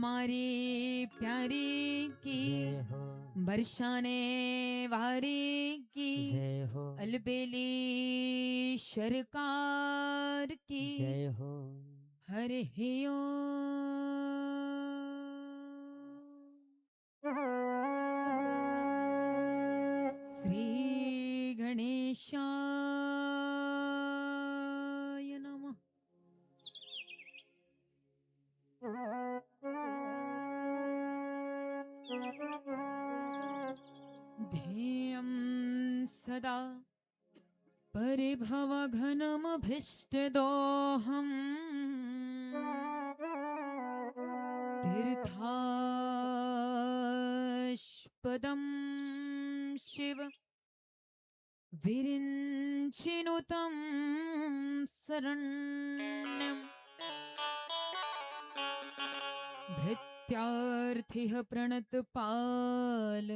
हमारी प्यारी की जय हो, बरसाने वारी की जय हो, अलबेली सरकार की जय हो। हरे हियो। श्री गणेशाय नमः। ध्येयं सदा परिभवघनमभीष्टदोहम् तीर्थास्पदं शिव विरिञ्चिनुतं शरण्यम् भृत्यार्थिः प्रणतपाल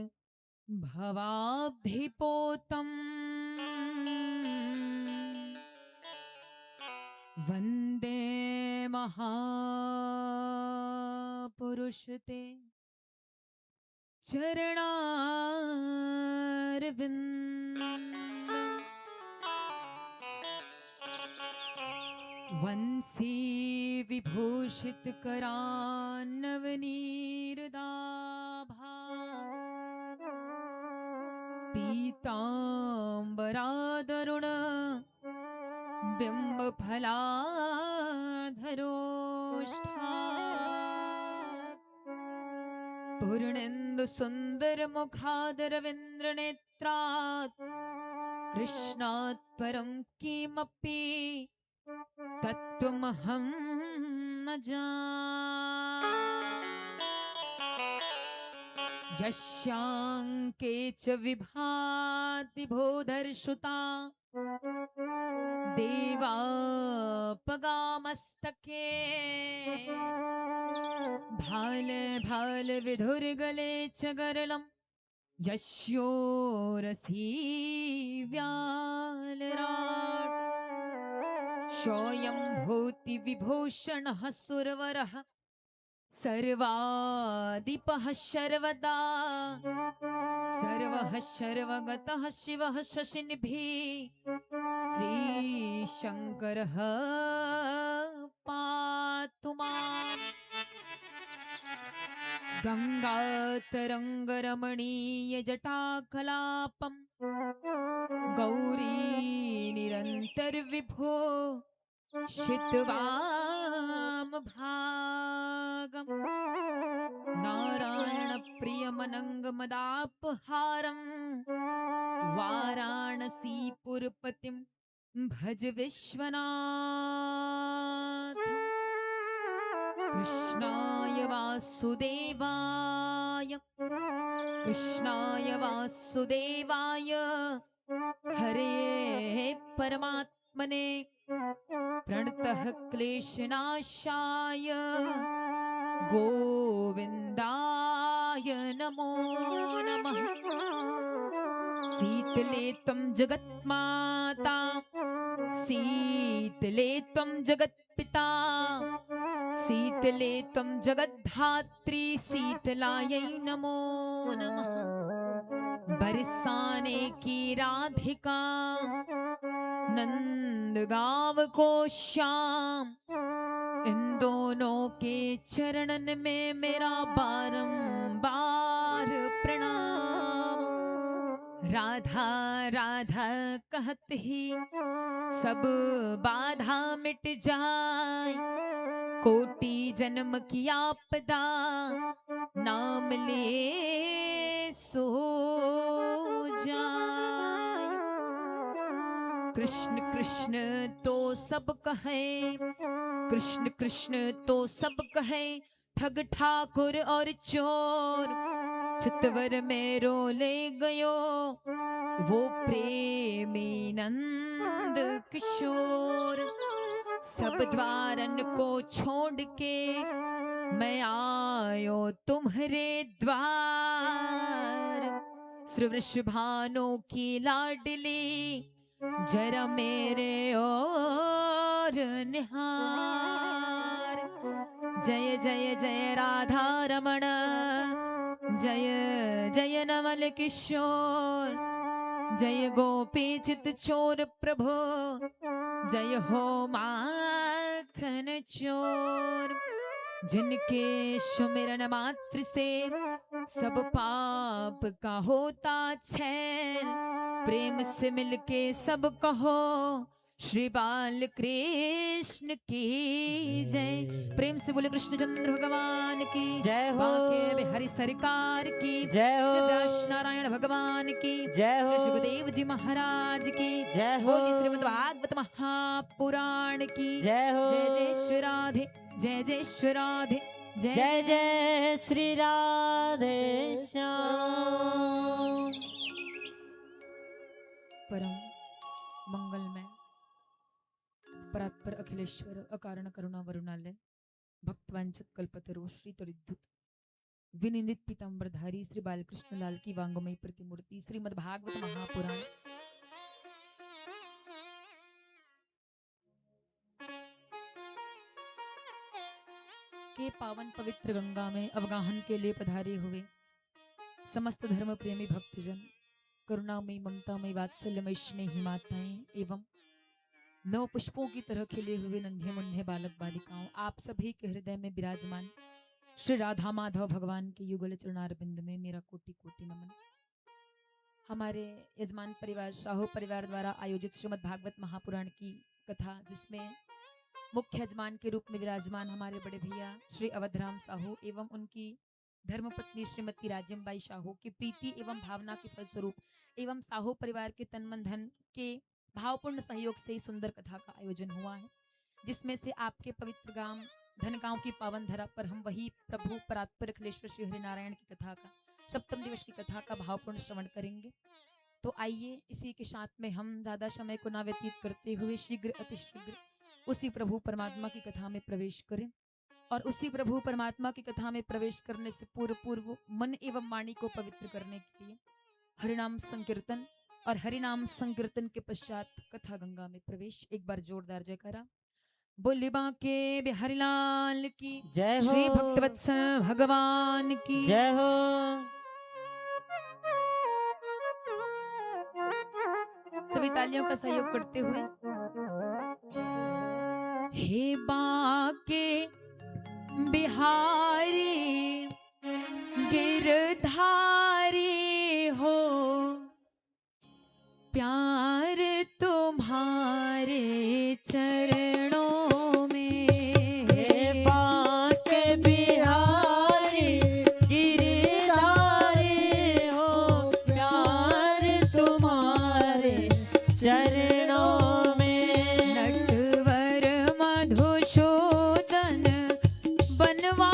भवाब्धिपोतम् वन्दे महापुरुषते चरणारविन्द वंशी विभूषित करान्नवनीरदाभा पीताम्बरादरुण बिम्बफलाधरोष्ठा पूर्णेन्दु सुन्दर मुखादरविन्द्रनेत्रात् कृष्णात् परं किमपि तत्त्वमहं न जाने। यस्याङ्के च विभाति भूधर्षुता देवापगामस्तके भाले भाल विधुर्गले च गरलं यस्योरसी व्यालराट् सोऽयं भूति विभूषणः सुरवरः सर्वादिपः सर्वदा सर्वः सर्वगतः शिवः शशिनिभिः श्रीशङ्करः पातु माम्। गङ्गातरङ्गरमणीय जटाकलापं गौरी निरन्तरविभो शितवाम भागम् नारायण प्रियमनङ्गमदापहारं वाराणसीपुरपतिं भज विश्वनाथम्। कृष्णाय वासुदेवाय कृष्णाय वासुदेवाय हरे परमात्मने प्रणतः क्लेशनाशाय गोविन्दाय नमो नमः। शीतले त्वं जगन्माता शीतले त्वं जगत्पिता शीतले त्वं जगद्धात्री शीतलायै नमो नमः। बरसाने की राधिका नंदगांव को श्याम इन दोनों के चरणन में मेरा बारंबार प्रणाम। राधा राधा कहत ही सब बाधा मिट जाए कोटि जन्म की आपदा नाम लिए सो जाए। कृष्ण कृष्ण तो सब कहे कृष्ण कृष्ण तो सब कहे ठग ठाकुर और चोर चितवर में रो ले गयो वो प्रेमी नंद किशोर। सब द्वारन को छोड़ के मैं आयो तुम्हारे द्वार। श्री वृषभानु की लाडली जरा मेरे और निहार। जय जय जय राधा रमण, जय जय नवल किशोर, जय गोपी चित चोर प्रभु, जय हो माखन चोर। जिनके सुमिरन मात्र से सब पाप का होता छैल, प्रेम से मिलके सब कहो श्री बाल कृष्ण की जय। प्रेम से बोले कृष्णचंद्र भगवान की जय हो। बांके बिहारी सरकार की जय हो। श्री व्यास नारायण भगवान की जय हो। श्री सुखदेव जी महाराज की जय हो। बोली श्रीमद् भागवत महापुराण की जय हो। जय जय श्री राधे, जय जय श्री राधे, जय जय श्री राधे श्याम। परम मंगलमय परात्पर अखिलेश्वर अकारण करुणा वरुणालय भक्तवांछित कल्पतरु श्री तरिद्धुत विनिंदित पीतांबरधारी श्री बालकृष्ण लाल की वांगमयी प्रतिमूर्ति श्रीमद् भागवत महापुराण के पावन पवित्र गंगा में अवगाहन के लिए पधारे हुए समस्त धर्म प्रेमी भक्तजन, करुणामयी ममतामयी वात्सल्यमयी स्नेही माताएं एवं नव पुष्पों की तरह खिले हुए नन्हे मुन्ने बालक बालिकाओं, आप सभी के हृदय में विराजमान श्री राधा माधव भगवान के युगल चरणारविंद में मेरा कोटि कोटि नमन। हमारे यजमान परिवार साहू परिवार द्वारा आयोजित श्रीमद् भागवत महापुराण की कथा, जिसमें मुख्य यजमान के रूप में विराजमान हमारे बड़े भैया श्री अवधराम साहू एवं उनकी धर्मपत्नी श्रीमती राजमबाई साहू की प्रीति एवं भावना के फलस्वरूप एवं साहू परिवार के तन मन धन के भावपूर्ण सहयोग से सुंदर कथा का आयोजन हुआ है, जिसमें से आपके पवित्र गांव धनगांव की पावन धरा पर हम वही प्रभु परात्पर अखिलेश्वर श्री हरिनारायण की कथा का सप्तम दिवस की कथा का भावपूर्ण श्रवण करेंगे। तो आइए इसी के साथ में हम ज्यादा समय को ना व्यतीत करते हुए शीघ्र अतिशीघ्र उसी प्रभु परमात्मा की कथा में प्रवेश करें। और उसी प्रभु परमात्मा की कथा में प्रवेश करने से पूर्व मन एवं वाणी को पवित्र करने के लिए हरिनाम संकीर्तन और हरिनाम संकीर्तन के पश्चात कथा गंगा में प्रवेश। एक बार जोरदार जयकारा। बोले बांके बिहारी लाल की जय हो। श्री भक्तवत्सल भगवान की जय हो। सभी तालियों का सहयोग करते हुए हे बांके बिहारी गिरधारी हो, प्यार तुम्हारे चरणों में। हे बांके बिहारी गिरधारी हो, प्यार तुम्हारे चरणों में। नटवर मधुसूदन बनवा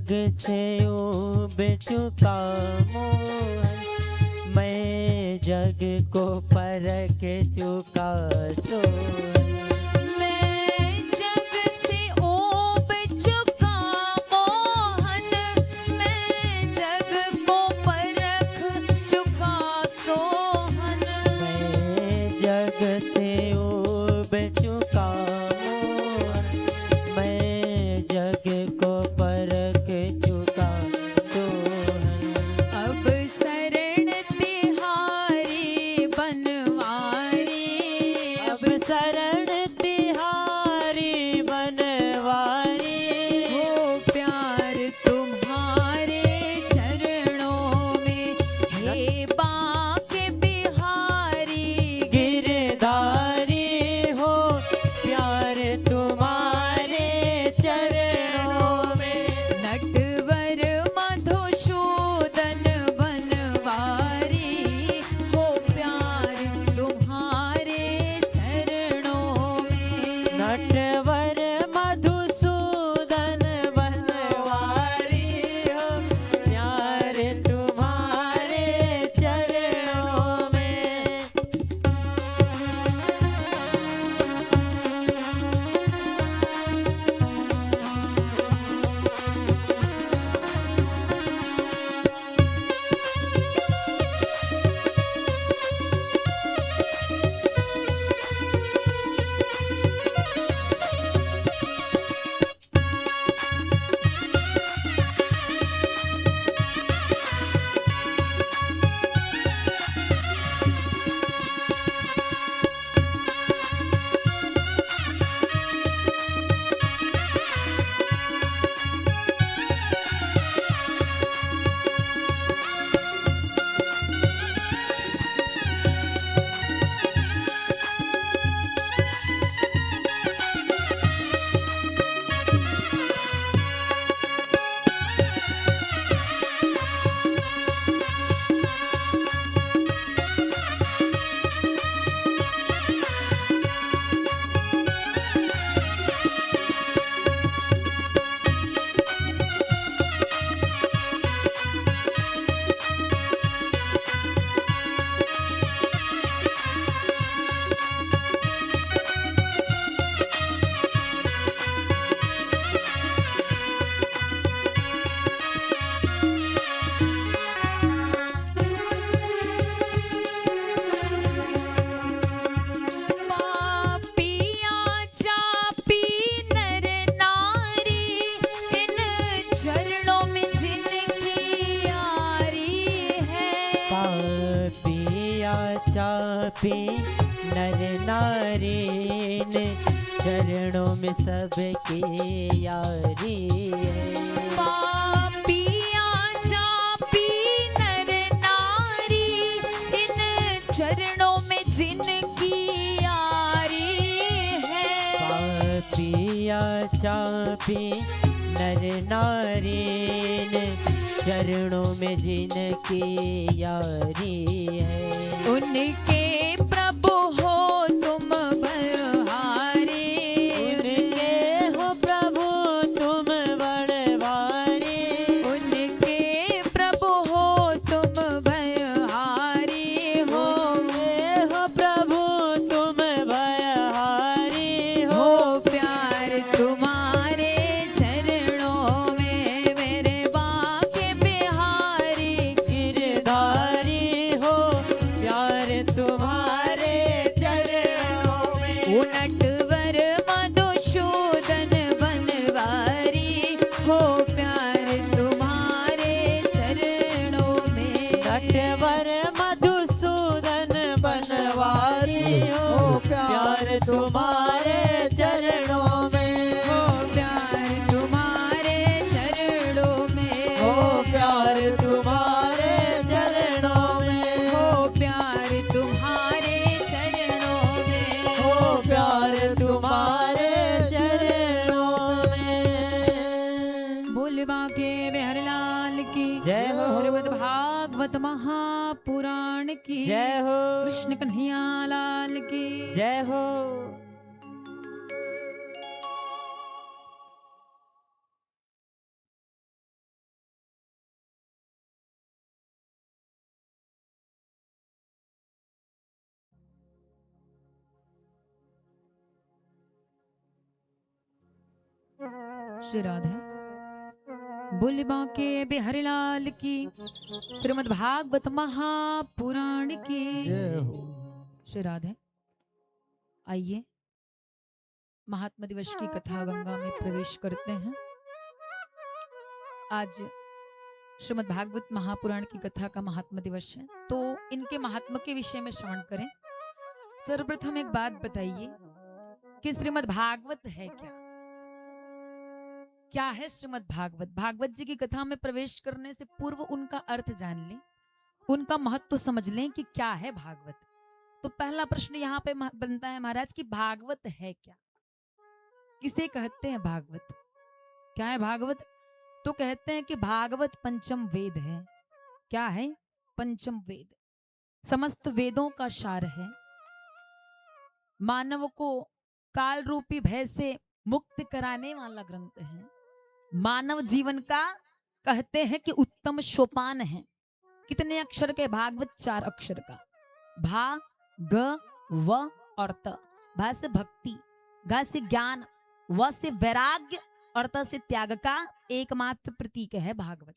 जग से ऊब चुका मोहन, मैं जग को परख चुका सोहन। मैं जग से ऊब चुका मोहन, मैं जग को परख चुका सोहन। मैं जग से ऊब चुका मोहन, मैं जग को परख चुका सोहन। अब शरण तिहारी बनवारी, अब शरण तिहारी बनवारी, हो प्यार तुम्हारे चरणों में, हे बाके बिहारी गिरधारी हो प्यार तुम्हारे चरणों में। नटवर मधुसूदन बनवारी, हो प्यार तुम्हारे चरणों में। नटवर मधुसूदन बनवारी हो प्यार तुम्हारे चरणों में। पापिया चापी नर नारी, इन चरणों में जिनकी यारी है। पापिया चापी नर नारी ने चरणों में सबकी यारी है। पापिया चापी नर नारी, इन चरणों में जिनकी यारी है। पापिया चापी नर नारी ने चरणों में जिनकी यारी है। उनके प्रभु हो तुम बलहारी, उनके हो प्रभु तुम बड़वारी, उनके प्रभु हो तुम बलहारी, हो हो प्रभु तुम भयहारी हो हो। प्यार तुम्हारे चरणों में, मेरे बाके बिहारी गिरधारी हो प्यार तुम्हारे चरणों में। नटवर मधुसूदन बनवारी, हो प्यार तुम्हारे चरणों में। नटवर मधुसूदन बनवारी हो प्यार तुम्हारे चरणों में। हो प्यार तुम्हारे चरणों में, हो प्यार तुम्हारे चरणों में। हो प्यार तुम्हारे चरणों में। हो प्यार तुम्हारे चरणों में। बोल बाके बिहारीलाल की जय हो। श्रीमद् भागवत महापुराण की जय हो कृष्ण कन्हैया लाल की जय हो। श्री राधे बोले बांके बिहारी लाल की, श्रीमद् भागवत महापुराण की जय हो। श्री राधे। आइए महात्मा दिवस की कथा गंगा में प्रवेश करते हैं। आज श्रीमद् भागवत महापुराण की कथा का महात्मा दिवस है, तो इनके महात्मा के विषय में श्रवण करें। सर्वप्रथम एक बात बताइए कि श्रीमद् भागवत है क्या? क्या है श्रीमद् भागवत? भागवत जी की कथा में प्रवेश करने से पूर्व उनका अर्थ जान लें, उनका महत्व समझ लें कि क्या है भागवत। तो पहला प्रश्न यहाँ पे बनता है महाराज कि भागवत है क्या? किसे कहते हैं भागवत? क्या है भागवत? तो कहते हैं कि भागवत पंचम वेद है। क्या है? पंचम वेद, समस्त वेदों का सार है। मानव को काल रूपी भय से मुक्त कराने वाला ग्रंथ है। मानव जीवन का कहते हैं कि उत्तम सोपान है। कितने अक्षर के भागवत? 4 अक्षर का। भा, ग, व और त। भा से भक्ति, ग से ज्ञान, व से वैराग्य और त से त्याग का एकमात्र प्रतीक है भागवत।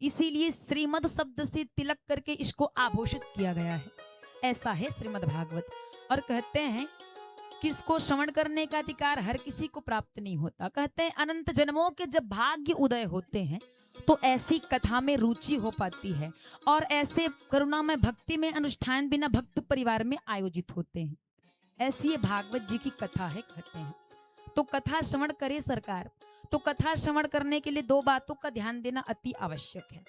इसीलिए श्रीमद शब्द से तिलक करके इसको आभूषित किया गया है। ऐसा है श्रीमद् भागवत। और कहते हैं कि इसको श्रवण करने का अधिकार हर किसी को प्राप्त नहीं होता। कहते हैं अनंत जन्मों के जब भाग्य उदय होते हैं तो ऐसी कथा में रुचि हो पाती है और ऐसे करुणामय भक्ति में अनुष्ठान बिना भक्त परिवार में आयोजित होते हैं। ऐसी ये भागवत जी की कथा है, कहते हैं। तो कथा श्रवण करे सरकार। तो कथा श्रवण करने के लिए 2 बातों का ध्यान देना अति आवश्यक है।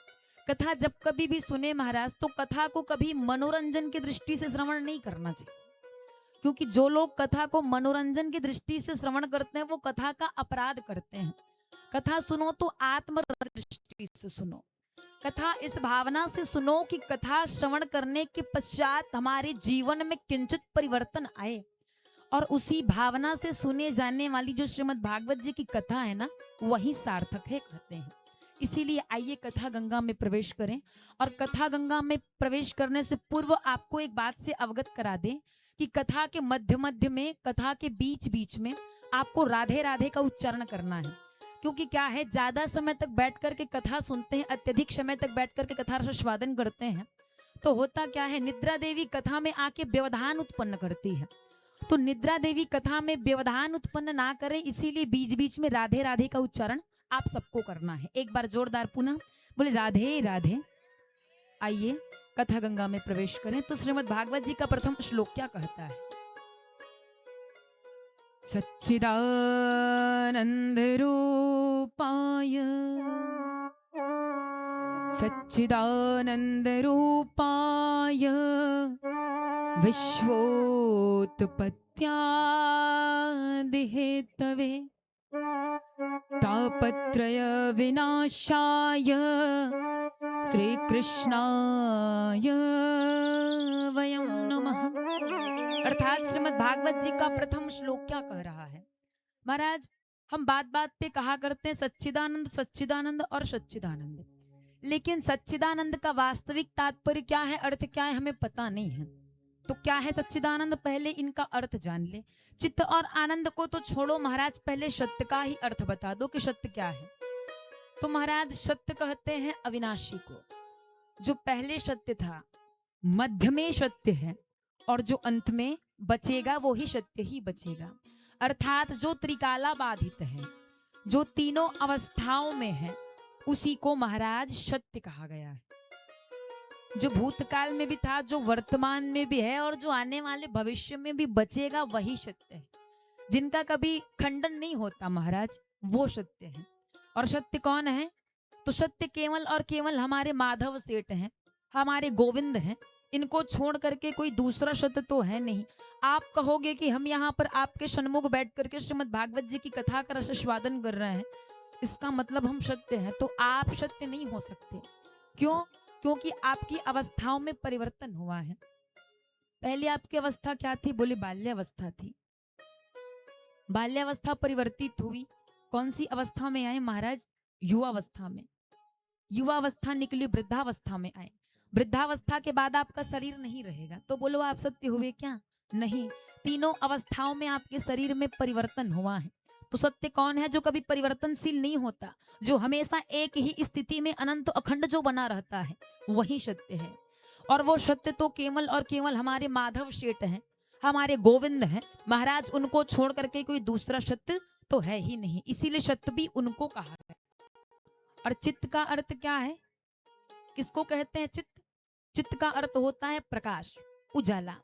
कथा जब कभी भी सुने महाराज, तो कथा को कभी मनोरंजन की दृष्टि से श्रवण नहीं करना चाहिए, क्योंकि जो लोग कथा को मनोरंजन की दृष्टि से श्रवण करते हैं वो कथा का अपराध करते हैं। कथा सुनो तो आत्म दृष्टि से सुनो। कथा इस भावना से सुनो कि कथा श्रवण करने के पश्चात हमारे जीवन में किंचित परिवर्तन आए, और उसी भावना से सुने जाने वाली जो श्रीमद् भागवत जी की कथा है ना, वही सार्थक है, कहते हैं। इसीलिए आइए कथा गंगा में प्रवेश करें। और कथा गंगा में प्रवेश करने से पूर्व आपको एक बात से अवगत करा दें कि कथा के मध्य मध्य में, कथा के बीच बीच में आपको राधे राधे का उच्चारण करना है। क्योंकि क्या है, ज्यादा समय तक बैठ करके कथा सुनते हैं, अत्यधिक समय तक बैठ करके कथा रसवादन करते हैं, तो होता क्या है, निद्रा देवी कथा में आके व्यवधान उत्पन्न करती है। तो निद्रा देवी कथा में व्यवधान उत्पन्न ना करें, इसीलिए बीच बीच में राधे राधे का उच्चारण आप सबको करना है। एक बार जोरदार पुनः बोले राधे राधे। आइए कथा गंगा में प्रवेश करें। तो श्रीमद् भागवत जी का प्रथम श्लोक क्या कहता है? सच्चिदानंद रूपाय, सच्चिदानंद रूपाय विश्वोत्पत्त्यादिहेतवे तापत्रय विनाशाय श्री कृष्णाय वयं नमः। अर्थात श्रीमद् भागवत जी का प्रथम श्लोक क्या कह रहा है? महाराज, हम बात बात पे कहा करते हैं सच्चिदानंद सच्चिदानंद और सच्चिदानंद, लेकिन सच्चिदानंद का वास्तविक तात्पर्य क्या है, अर्थ क्या है, हमें पता नहीं है। तो क्या है सच्चिदानंद? पहले इनका अर्थ जान ले। चित्त और आनंद को तो छोड़ो महाराज, पहले सत्य का ही अर्थ बता दो कि सत्य क्या है। तो महाराज सत्य कहते हैं अविनाशी को। जो पहले सत्य था, मध्य में सत्य है, और जो अंत में बचेगा वो ही सत्य ही बचेगा। अर्थात जो त्रिकाला बाधित है, जो तीनों अवस्थाओं में है, उसी को महाराज सत्य कहा गया है। जो भूतकाल में भी था, जो वर्तमान में भी है, और जो आने वाले भविष्य में भी बचेगा, वही सत्य है। जिनका कभी खंडन नहीं होता महाराज, वो सत्य है। और सत्य कौन है? तो सत्य केवल और केवल हमारे माधव सेठ हैं, हमारे गोविंद हैं। इनको छोड़ करके कोई दूसरा सत्य तो है नहीं। आप कहोगे कि हम यहाँ पर आपके सन्मुख बैठ करके श्रीमद् भागवत जी की कथा का रसस्वादन कर रहे हैं, इसका मतलब हम सत्य हैं, तो आप सत्य नहीं हो सकते। क्यों? क्योंकि आपकी अवस्थाओं में परिवर्तन हुआ है। पहले आपकी अवस्था क्या थी? बोले बाल्यावस्था थी। बाल्यावस्था परिवर्तित हुई, कौन सी अवस्था में आए महाराज? युवावस्था में। युवावस्था निकली, वृद्धावस्था में आए। वृद्धावस्था के बाद आपका शरीर नहीं रहेगा। तो बोलो आप सत्य हुए क्या? नहीं, तीनों अवस्थाओं में आपके शरीर में परिवर्तन हुआ है। तो सत्य कौन है? जो कभी परिवर्तनशील नहीं होता, जो हमेशा एक ही स्थिति में अनंत अखंड जो बना रहता है, वही सत्य है। और वो सत्य तो केवल और केवल हमारे माधव सेठ हैं, हमारे गोविंद हैं महाराज। उनको छोड़ करके कोई दूसरा सत्य तो है ही नहीं, इसीलिए सत्य भी उनको कहा है। और चित्त का अर्थ क्या है? किसको कहते हैं चित्त? चित्त का अर्थ होता है प्रकाश, उजाला।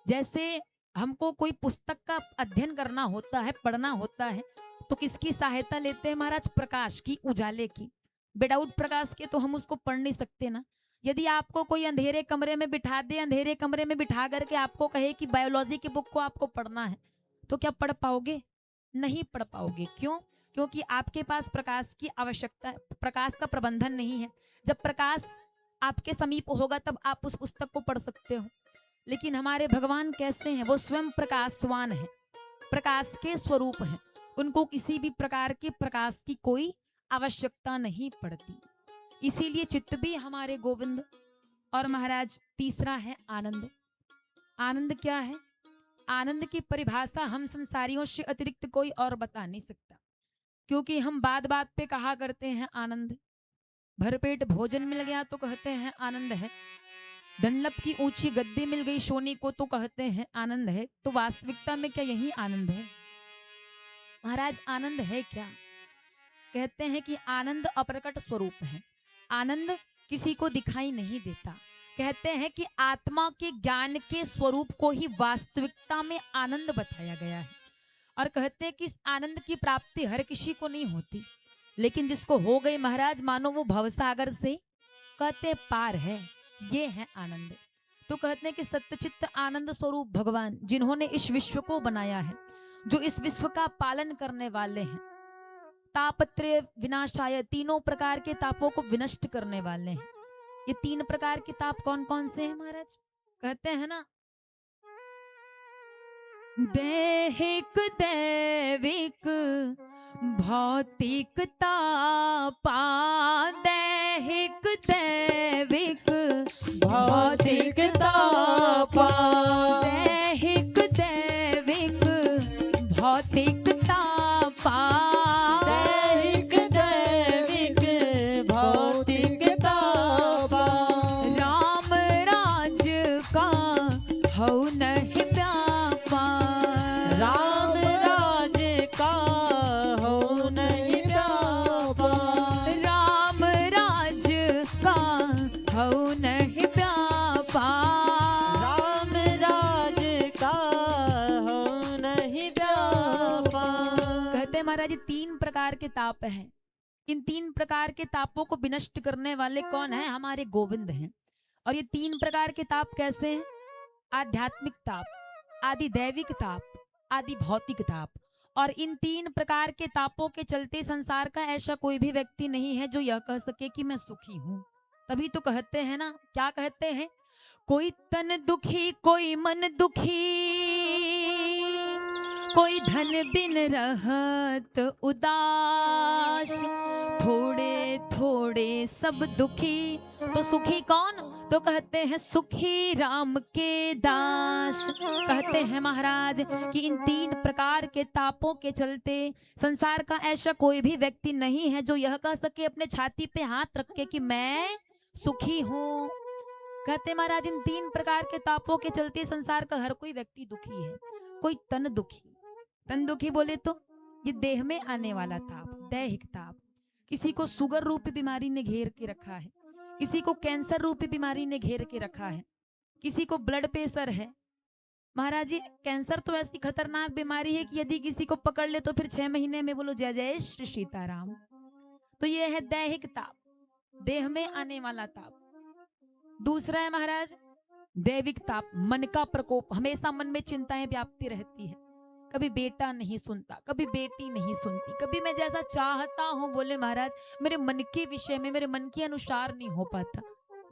जैसे हमको कोई पुस्तक का अध्ययन करना होता है, पढ़ना होता है, तो किसकी सहायता लेते हैं महाराज? प्रकाश की, उजाले की। विदाउट प्रकाश के तो हम उसको पढ़ नहीं सकते ना। यदि आपको कोई अंधेरे कमरे में बिठा दे, अंधेरे कमरे में बिठा करके आपको कहे कि बायोलॉजी की बुक को आपको पढ़ना है, तो क्या पढ़ पाओगे? नहीं पढ़ पाओगे। क्यों? क्योंकि आपके पास प्रकाश की आवश्यकता, प्रकाश का प्रबंधन नहीं है। जब प्रकाश आपके समीप होगा तब आप उस पुस्तक को पढ़ सकते हो। लेकिन हमारे भगवान कैसे हैं? वो स्वयं प्रकाशवान है, प्रकाश के स्वरूप हैं। उनको किसी भी प्रकार के प्रकाश की कोई आवश्यकता नहीं पड़ती। इसीलिए चित्त भी हमारे गोविंद। और महाराज तीसरा है आनंद। आनंद क्या है? आनंद की परिभाषा हम संसारियों से अतिरिक्त कोई और बता नहीं सकता, क्योंकि हम बात बात पे कहा करते हैं आनंद। भरपेट भोजन मिल गया तो कहते हैं आनंद है। डंडप की ऊंची गद्दी मिल गई सोने को तो कहते हैं आनंद है। तो वास्तविकता में क्या यही आनंद है? महाराज आनंद है क्या? कहते हैं कि आनंद अप्रकट स्वरूप है। आनंद किसी को दिखाई नहीं देता। कहते हैं कि आत्मा के ज्ञान के स्वरूप को ही वास्तविकता में आनंद बताया गया है। और कहते हैं कि इस आनंद की प्राप्ति हर किसी को नहीं होती, लेकिन जिसको हो गई महाराज, मानो वो भवसागर से कहते पार है। ये है आनंद। तो कहते हैं कि सत्यचित्त आनंद स्वरूप भगवान, जिन्होंने इस विश्व को बनाया है, जो इस विश्व का पालन करने वाले हैं, तापत्रय विनाशाय, तीनों प्रकार के तापों को विनष्ट करने वाले हैं। ये तीन प्रकार के ताप कौन कौन से हैं महाराज? कहते हैं ना, दैहिक दैविक भौतिक तापा, दैहिक दैविक भौतिक तापा, दैहिक दैविक भौतिक तापा, दैहिक दैविक भौतिक तापा, राम राज का हौ नहीं व्यापा, राम राज का हो नहीं व्यापा, राम राज का हौ नहीं व्यापा, राम राज का हो नहीं व्यापा। कहते हैं महाराज ये तीन प्रकार के ताप हैं। इन तीन प्रकार के तापों को विनष्ट करने वाले कौन है? हमारे गोविंद हैं। और ये तीन प्रकार के ताप कैसे हैं? आध्यात्मिक ताप, आदि दैविक ताप, आदि भौतिक ताप। और इन तीन प्रकार के तापों के चलते संसार का ऐसा कोई भी व्यक्ति नहीं है जो यह कह सके कि मैं सुखी हूं। तभी तो कहते हैं ना, क्या कहते हैं? कोई तन दुखी, कोई मन दुखी, कोई धन बिन रहत उदास, थोड़े थोड़े सब दुखी, तो सुखी कौन? तो कहते हैं सुखी राम के दास। कहते हैं महाराज कि इन तीन प्रकार के तापों के चलते संसार का ऐसा कोई भी व्यक्ति नहीं है जो यह कह सके अपने छाती पे हाथ रख के कि मैं सुखी हूँ। कहते महाराज इन तीन प्रकार के तापों के चलते संसार का हर कोई व्यक्ति दुखी है। कोई तन दुखी, तन दुखी बोले तो ये देह में आने वाला ताप, दैहिक ताप। किसी को शुगर रूपी बीमारी ने घेर के रखा है, किसी को कैंसर रूपी बीमारी ने घेर के रखा है, किसी को ब्लड प्रेशर है। महाराज जी कैंसर तो ऐसी खतरनाक बीमारी है कि यदि किसी को पकड़ ले तो फिर 6 महीने में बोलो जय जय श्री सीताराम। तो ये है दैहिक ताप, देह में आने वाला ताप। दूसरा है महाराज दैविक ताप, मन का प्रकोप। हमेशा मन में चिंताएं व्याप्ति रहती है। कभी बेटा नहीं सुनता, कभी बेटी नहीं सुनती, कभी मैं जैसा चाहता हूं बोले महाराज मेरे मन के विषय में, मेरे मन के अनुसार नहीं हो पाता।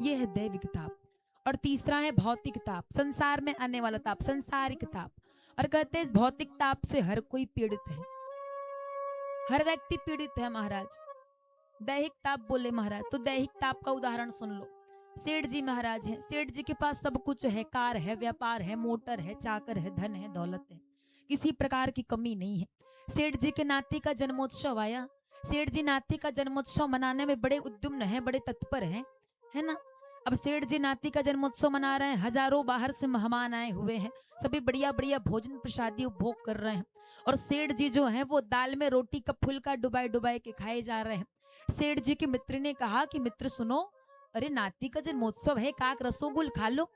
ये है दैविक ताप। और तीसरा है भौतिक ताप, संसार में आने वाला ताप, संसारिक ताप। और कहते हैं इस भौतिक ताप से हर कोई पीड़ित है, हर व्यक्ति पीड़ित है महाराज। दैहिक ताप बोले महाराज तो दैहिक ताप का उदाहरण सुन लो। सेठ जी महाराज हैं, सेठ जी के पास सब कुछ है, कार है, व्यापार है, मोटर है, चाकर है, धन है, दौलत है, किसी प्रकार की कमी नहीं है। सेठ जी के नाती का जन्मोत्सव आया। सेठ जी नाती का जन्मोत्सव मनाने में बड़े उद्युम्न हैं, बड़े तत्पर हैं, है ना। अब सेठ जी नाती का जन्मोत्सव मना रहे हैं, हजारों बाहर से मेहमान आए हुए हैं, सभी बढ़िया बढ़िया भोजन प्रसादी उपभोग कर रहे हैं। और सेठ जी जो हैं वो दाल में रोटी का फुल्का डुबाए डुबाए के खाए जा रहे हैं। सेठ जी के मित्र ने कहा कि मित्र सुनो, अरे नाती का जन्मोत्सव है, काक रसोगुल खा लो।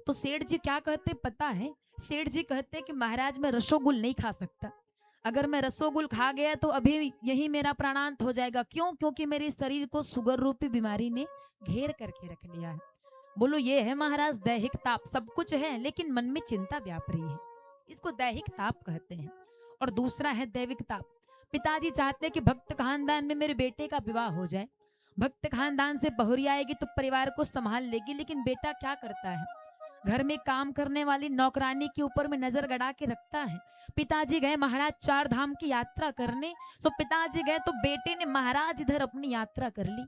तो सेठ जी क्या कहते पता है? सेठ जी कहते कि महाराज मैं रसोगुल नहीं खा सकता। अगर मैं रसोगुल खा गया तो अभी यही मेरा प्राणांत हो जाएगा। क्यों? क्योंकि मेरे शरीर को शुगर रूपी बीमारी ने घेर करके रख लिया है। बोलो ये है महाराज दैहिक ताप। सब कुछ है लेकिन मन में चिंता व्याप रही है, इसको दैहिक ताप कहते हैं। और दूसरा है दैविक ताप। पिताजी चाहते हैं कि भक्त खानदान में मेरे बेटे का विवाह हो जाए, भक्त खानदान से बहुरी आएगी तो परिवार को संभाल लेगी। लेकिन बेटा क्या करता है? घर में काम करने वाली नौकरानी के ऊपर में नजर गड़ा के रखता है। पिताजी गए महाराज 4 धाम की यात्रा करने, तो पिताजी गए तो बेटे ने महाराज इधर अपनी यात्रा कर ली।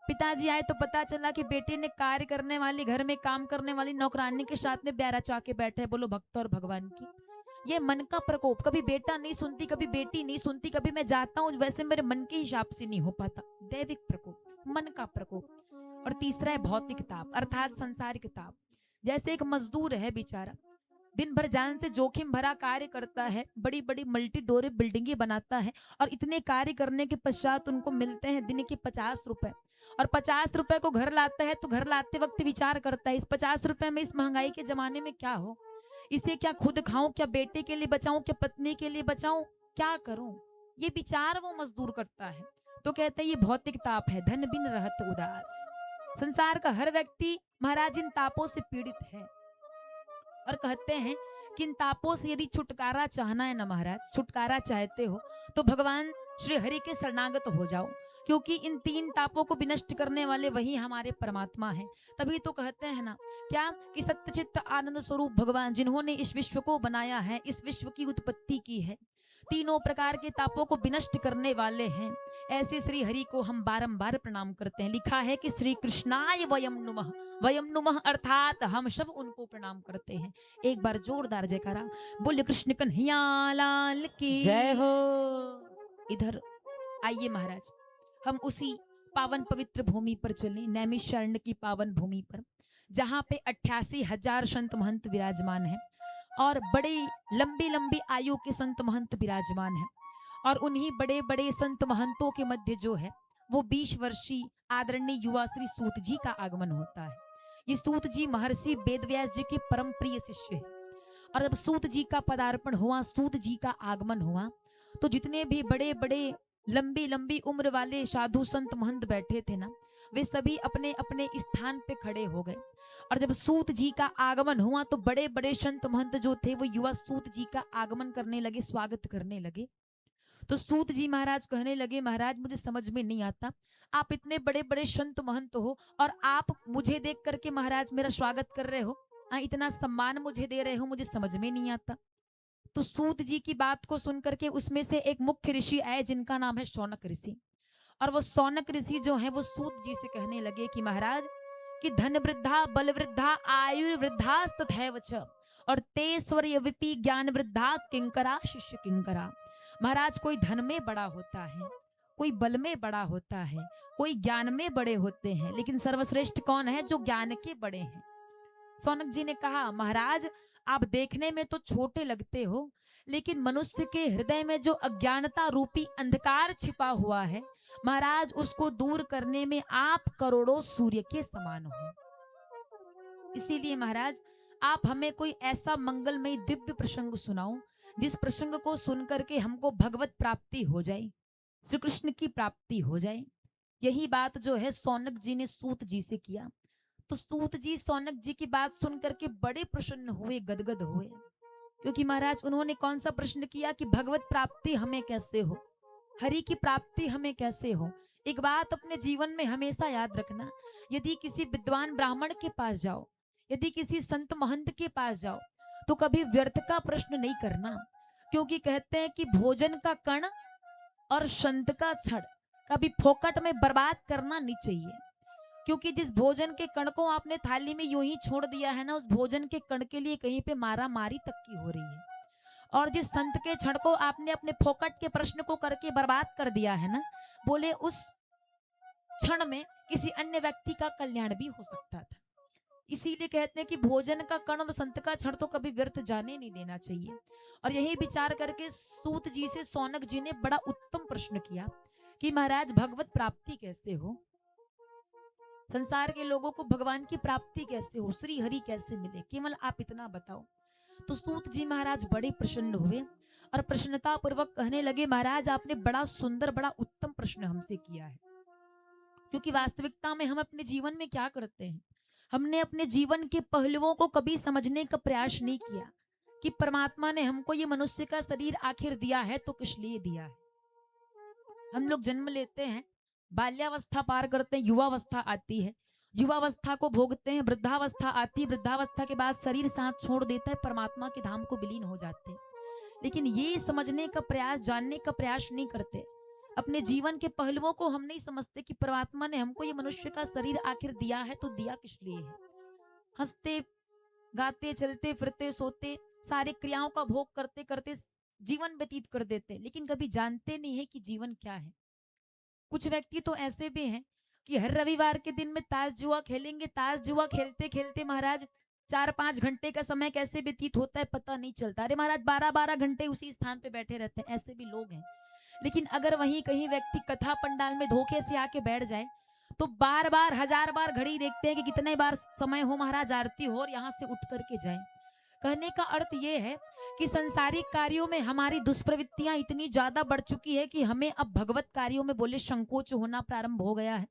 पिताजी आए तो पता चला कि बेटे ने कार्य करने वाली, घर में काम करने वाली नौकरानी के साथ में ब्याह रचा के बैठे। बोलो भक्त और भगवान की। ये मन का प्रकोप, कभी बेटा नहीं सुनती, कभी बेटी नहीं सुनती, कभी मैं जाता हूँ वैसे मेरे मन के हिसाब से नहीं हो पाता। दैविक प्रकोप, मन का प्रकोप। और तीसरा है भौतिक ताप अर्थात संसारिक ताप। जैसे एक मजदूर है बेचारा, दिन भर जान से जोखिम भरा कार्य करता है, बड़ी बड़ी मल्टी डोरे बिल्डिंगें बनाता है, और इतने कार्य करने के पश्चात उनको मिलते हैं दिन के 50 रुपए। और 50 रुपए को घर लाता है तो घर लाते वक्त विचार करता है इस 50 रुपए में इस महंगाई के जमाने में क्या हो, इसे क्या खुद खाऊं, क्या बेटे के लिए बचाऊं, क्या पत्नी के लिए बचाऊं, क्या करूं। ये विचार वो मजदूर करता है। तो कहते हैं ये भौतिक ताप है। धन बिन रहत उदास। संसार का हर व्यक्ति महाराज इन तापों से पीड़ित है। और कहते हैं कि इन तापों से यदि छुटकारा चाहना है ना महाराज, छुटकारा चाहते हो तो भगवान श्री हरि के शरणागत हो जाओ, क्योंकि इन 3 तापों को विनष्ट करने वाले वही हमारे परमात्मा हैं। तभी तो कहते हैं ना क्या कि सत्यचित्त आनंद स्वरूप भगवान जिन्होंने इस विश्व को बनाया है, इस विश्व की उत्पत्ति की है, तीनों प्रकार के तापों को विनष्ट करने वाले हैं। ऐसे श्री हरि को हम बारंबार प्रणाम करते हैं। लिखा है कि श्री कृष्णाय वयम नुमः। वयम नुमः अर्थात हम सब उनको प्रणाम करते हैं। एक बार जोरदार जयकारा बोल कृष्ण कन्हैया लाल की जय हो। इधर आइए महाराज, हम उसी पावन पवित्र भूमि पर चलें, नैमिषारण्य की पावन भूमि पर, जहाँ पे 88,000 संत महंत विराजमान हैं और बड़ी लंबी लंबी आयु के संत महंत विराजमान हैं। और उन्हीं बड़े बड़े संत महंतों के मध्य जो है वो 20 वर्षीय आदरणीय युवा श्री सूत जी का आगमन होता है। ये सूत जी महर्षि वेदव्यास जी के परम प्रिय शिष्य हैं। और जब सूत जी का पदार्पण हुआ, सूत जी का आगमन हुआ, तो जितने भी बड़े बड़े लंबी लंबी उम्र वाले साधु संत महंत बैठे थे ना, वे सभी अपने अपने स्थान पे खड़े हो गए। और जब सूत जी का आगमन हुआ तो बड़े बड़े संत महंत जो थे वो युवा सूत जी का आगमन करने लगे, स्वागत करने लगे। तो सूत जी महाराज कहने लगे, महाराज मुझे समझ में नहीं आता, आप इतने बड़े बड़े संत महंत हो और आप मुझे देख करके महाराज मेरा स्वागत कर रहे हो, इतना सम्मान मुझे दे रहे हो, मुझे समझ में नहीं आता। तो सूत जी की बात को सुनकर के उसमें से एक मुख्य ऋषि आए जिनका नाम है शौनक ऋषि। और वो शौनक ऋषि जो है वो सूत जी से कहने लगे कि महाराज कि धन वृद्धा, बल वृद्धा, आयु वृद्धा तथैव च, और तेश्वर्य विपी ज्ञान वृद्धा किंकरा शिष्य किंकरा। महाराज कोई धन में बड़ा होता है, कोई बल में बड़ा होता है, कोई ज्ञान में बड़े होते हैं, लेकिन सर्वश्रेष्ठ कौन है? जो ज्ञान के बड़े हैं। शौनक जी ने कहा महाराज आप देखने में तो छोटे लगते हो, लेकिन मनुष्य के हृदय में जो अज्ञानता रूपी अंधकार छिपा हुआ है महाराज, उसको दूर करने में आप करोड़ों सूर्य के समान हो। इसीलिए महाराज आप हमें कोई ऐसा मंगलमय दिव्य प्रसंग सुनाओ जिस प्रसंग को सुनकर के हमको भगवत प्राप्ति हो जाए, श्री कृष्ण की प्राप्ति हो जाए। यही बात जो है शौनक जी ने सूत जी से किया। तो सूत जी शौनक जी की बात सुनकर के बड़े प्रसन्न हुए, गदगद हुए, क्योंकि महाराज उन्होंने कौन सा प्रश्न किया कि भगवत प्राप्ति हमें कैसे हो, हरि की प्राप्ति हमें कैसे हो। एक बात अपने जीवन में हमेशा याद रखना, यदि किसी विद्वान ब्राह्मण के पास जाओ, यदि किसी संत महंत के पास जाओ, तो कभी व्यर्थ का प्रश्न नहीं करना, क्योंकि कहते हैं कि भोजन का कण और संत का क्षण कभी फोकट में बर्बाद करना नहीं चाहिए। क्योंकि जिस भोजन के कण को आपने थाली में यूं ही छोड़ दिया है ना, उस भोजन के कण के लिए कहीं पे मारा मारी तक की हो रही है। और जिस संत के क्षण को आपने अपने फोकट के प्रश्न को करके बर्बाद कर दिया है ना, बोले उस क्षण में किसी अन्य व्यक्ति का कल्याण भी हो सकता था। इसीलिए कहते हैं कि भोजन का कण और संत का क्षण तो कभी व्यर्थ जाने नहीं देना चाहिए। और यही विचार करके सूत जी से सौनक जी ने बड़ा उत्तम प्रश्न किया कि महाराज भगवत प्राप्ति कैसे हो, संसार के लोगों को भगवान की प्राप्ति कैसे हो, श्री हरि कैसे मिले, केवल आप इतना बताओ। तो सूत जी महाराज बड़े प्रसन्न हुए और प्रसन्नता पूर्वक कहने लगे, महाराज आपने बड़ा सुंदर बड़ा उत्तम प्रश्न हमसे किया है। क्योंकि वास्तविकता में हम अपने जीवन में क्या करते हैं, हमने अपने जीवन के पहलुओं को कभी समझने का प्रयास नहीं किया कि परमात्मा ने हमको ये मनुष्य का शरीर आखिर दिया है तो किस लिए दिया है। हम लोग जन्म लेते हैं, बाल्यावस्था पार करते हैं, युवावस्था आती है, युवावस्था को भोगते हैं, वृद्धावस्था आती है, वृद्धावस्था के बाद शरीर साथ छोड़ देता है, परमात्मा के धाम को विलीन हो जाते हैं। लेकिन ये समझने का प्रयास, जानने का प्रयास नहीं करते। अपने जीवन के पहलुओं को हम नहीं समझते कि परमात्मा ने हमको ये मनुष्य का शरीर आखिर दिया है तो दिया किस लिए है। हंसते गाते चलते फिरते सोते सारे क्रियाओं का भोग करते करते जीवन व्यतीत कर देते, लेकिन कभी जानते नहीं है कि जीवन क्या है। कुछ व्यक्ति तो ऐसे भी हैं कि हर रविवार के दिन में ताश जुआ खेलेंगे, ताश जुआ खेलते खेलते महाराज 4-5 घंटे का समय कैसे व्यतीत होता है पता नहीं चलता। अरे महाराज 12-12 घंटे उसी स्थान पे बैठे रहते हैं, ऐसे भी लोग हैं। लेकिन अगर वहीं कहीं व्यक्ति कथा पंडाल में धोखे से आके बैठ जाए तो बार बार 1000 बार घड़ी देखते हैं कि कितने बार समय हो महाराज आरती हो और यहाँ से उठ करके जाए। कहने का अर्थ ये है कि संसारिक कार्यों में हमारी दुष्प्रवृत्तियां इतनी ज्यादा बढ़ चुकी है कि हमें अब भगवत कार्यों में बोले संकोच होना प्रारंभ हो गया है।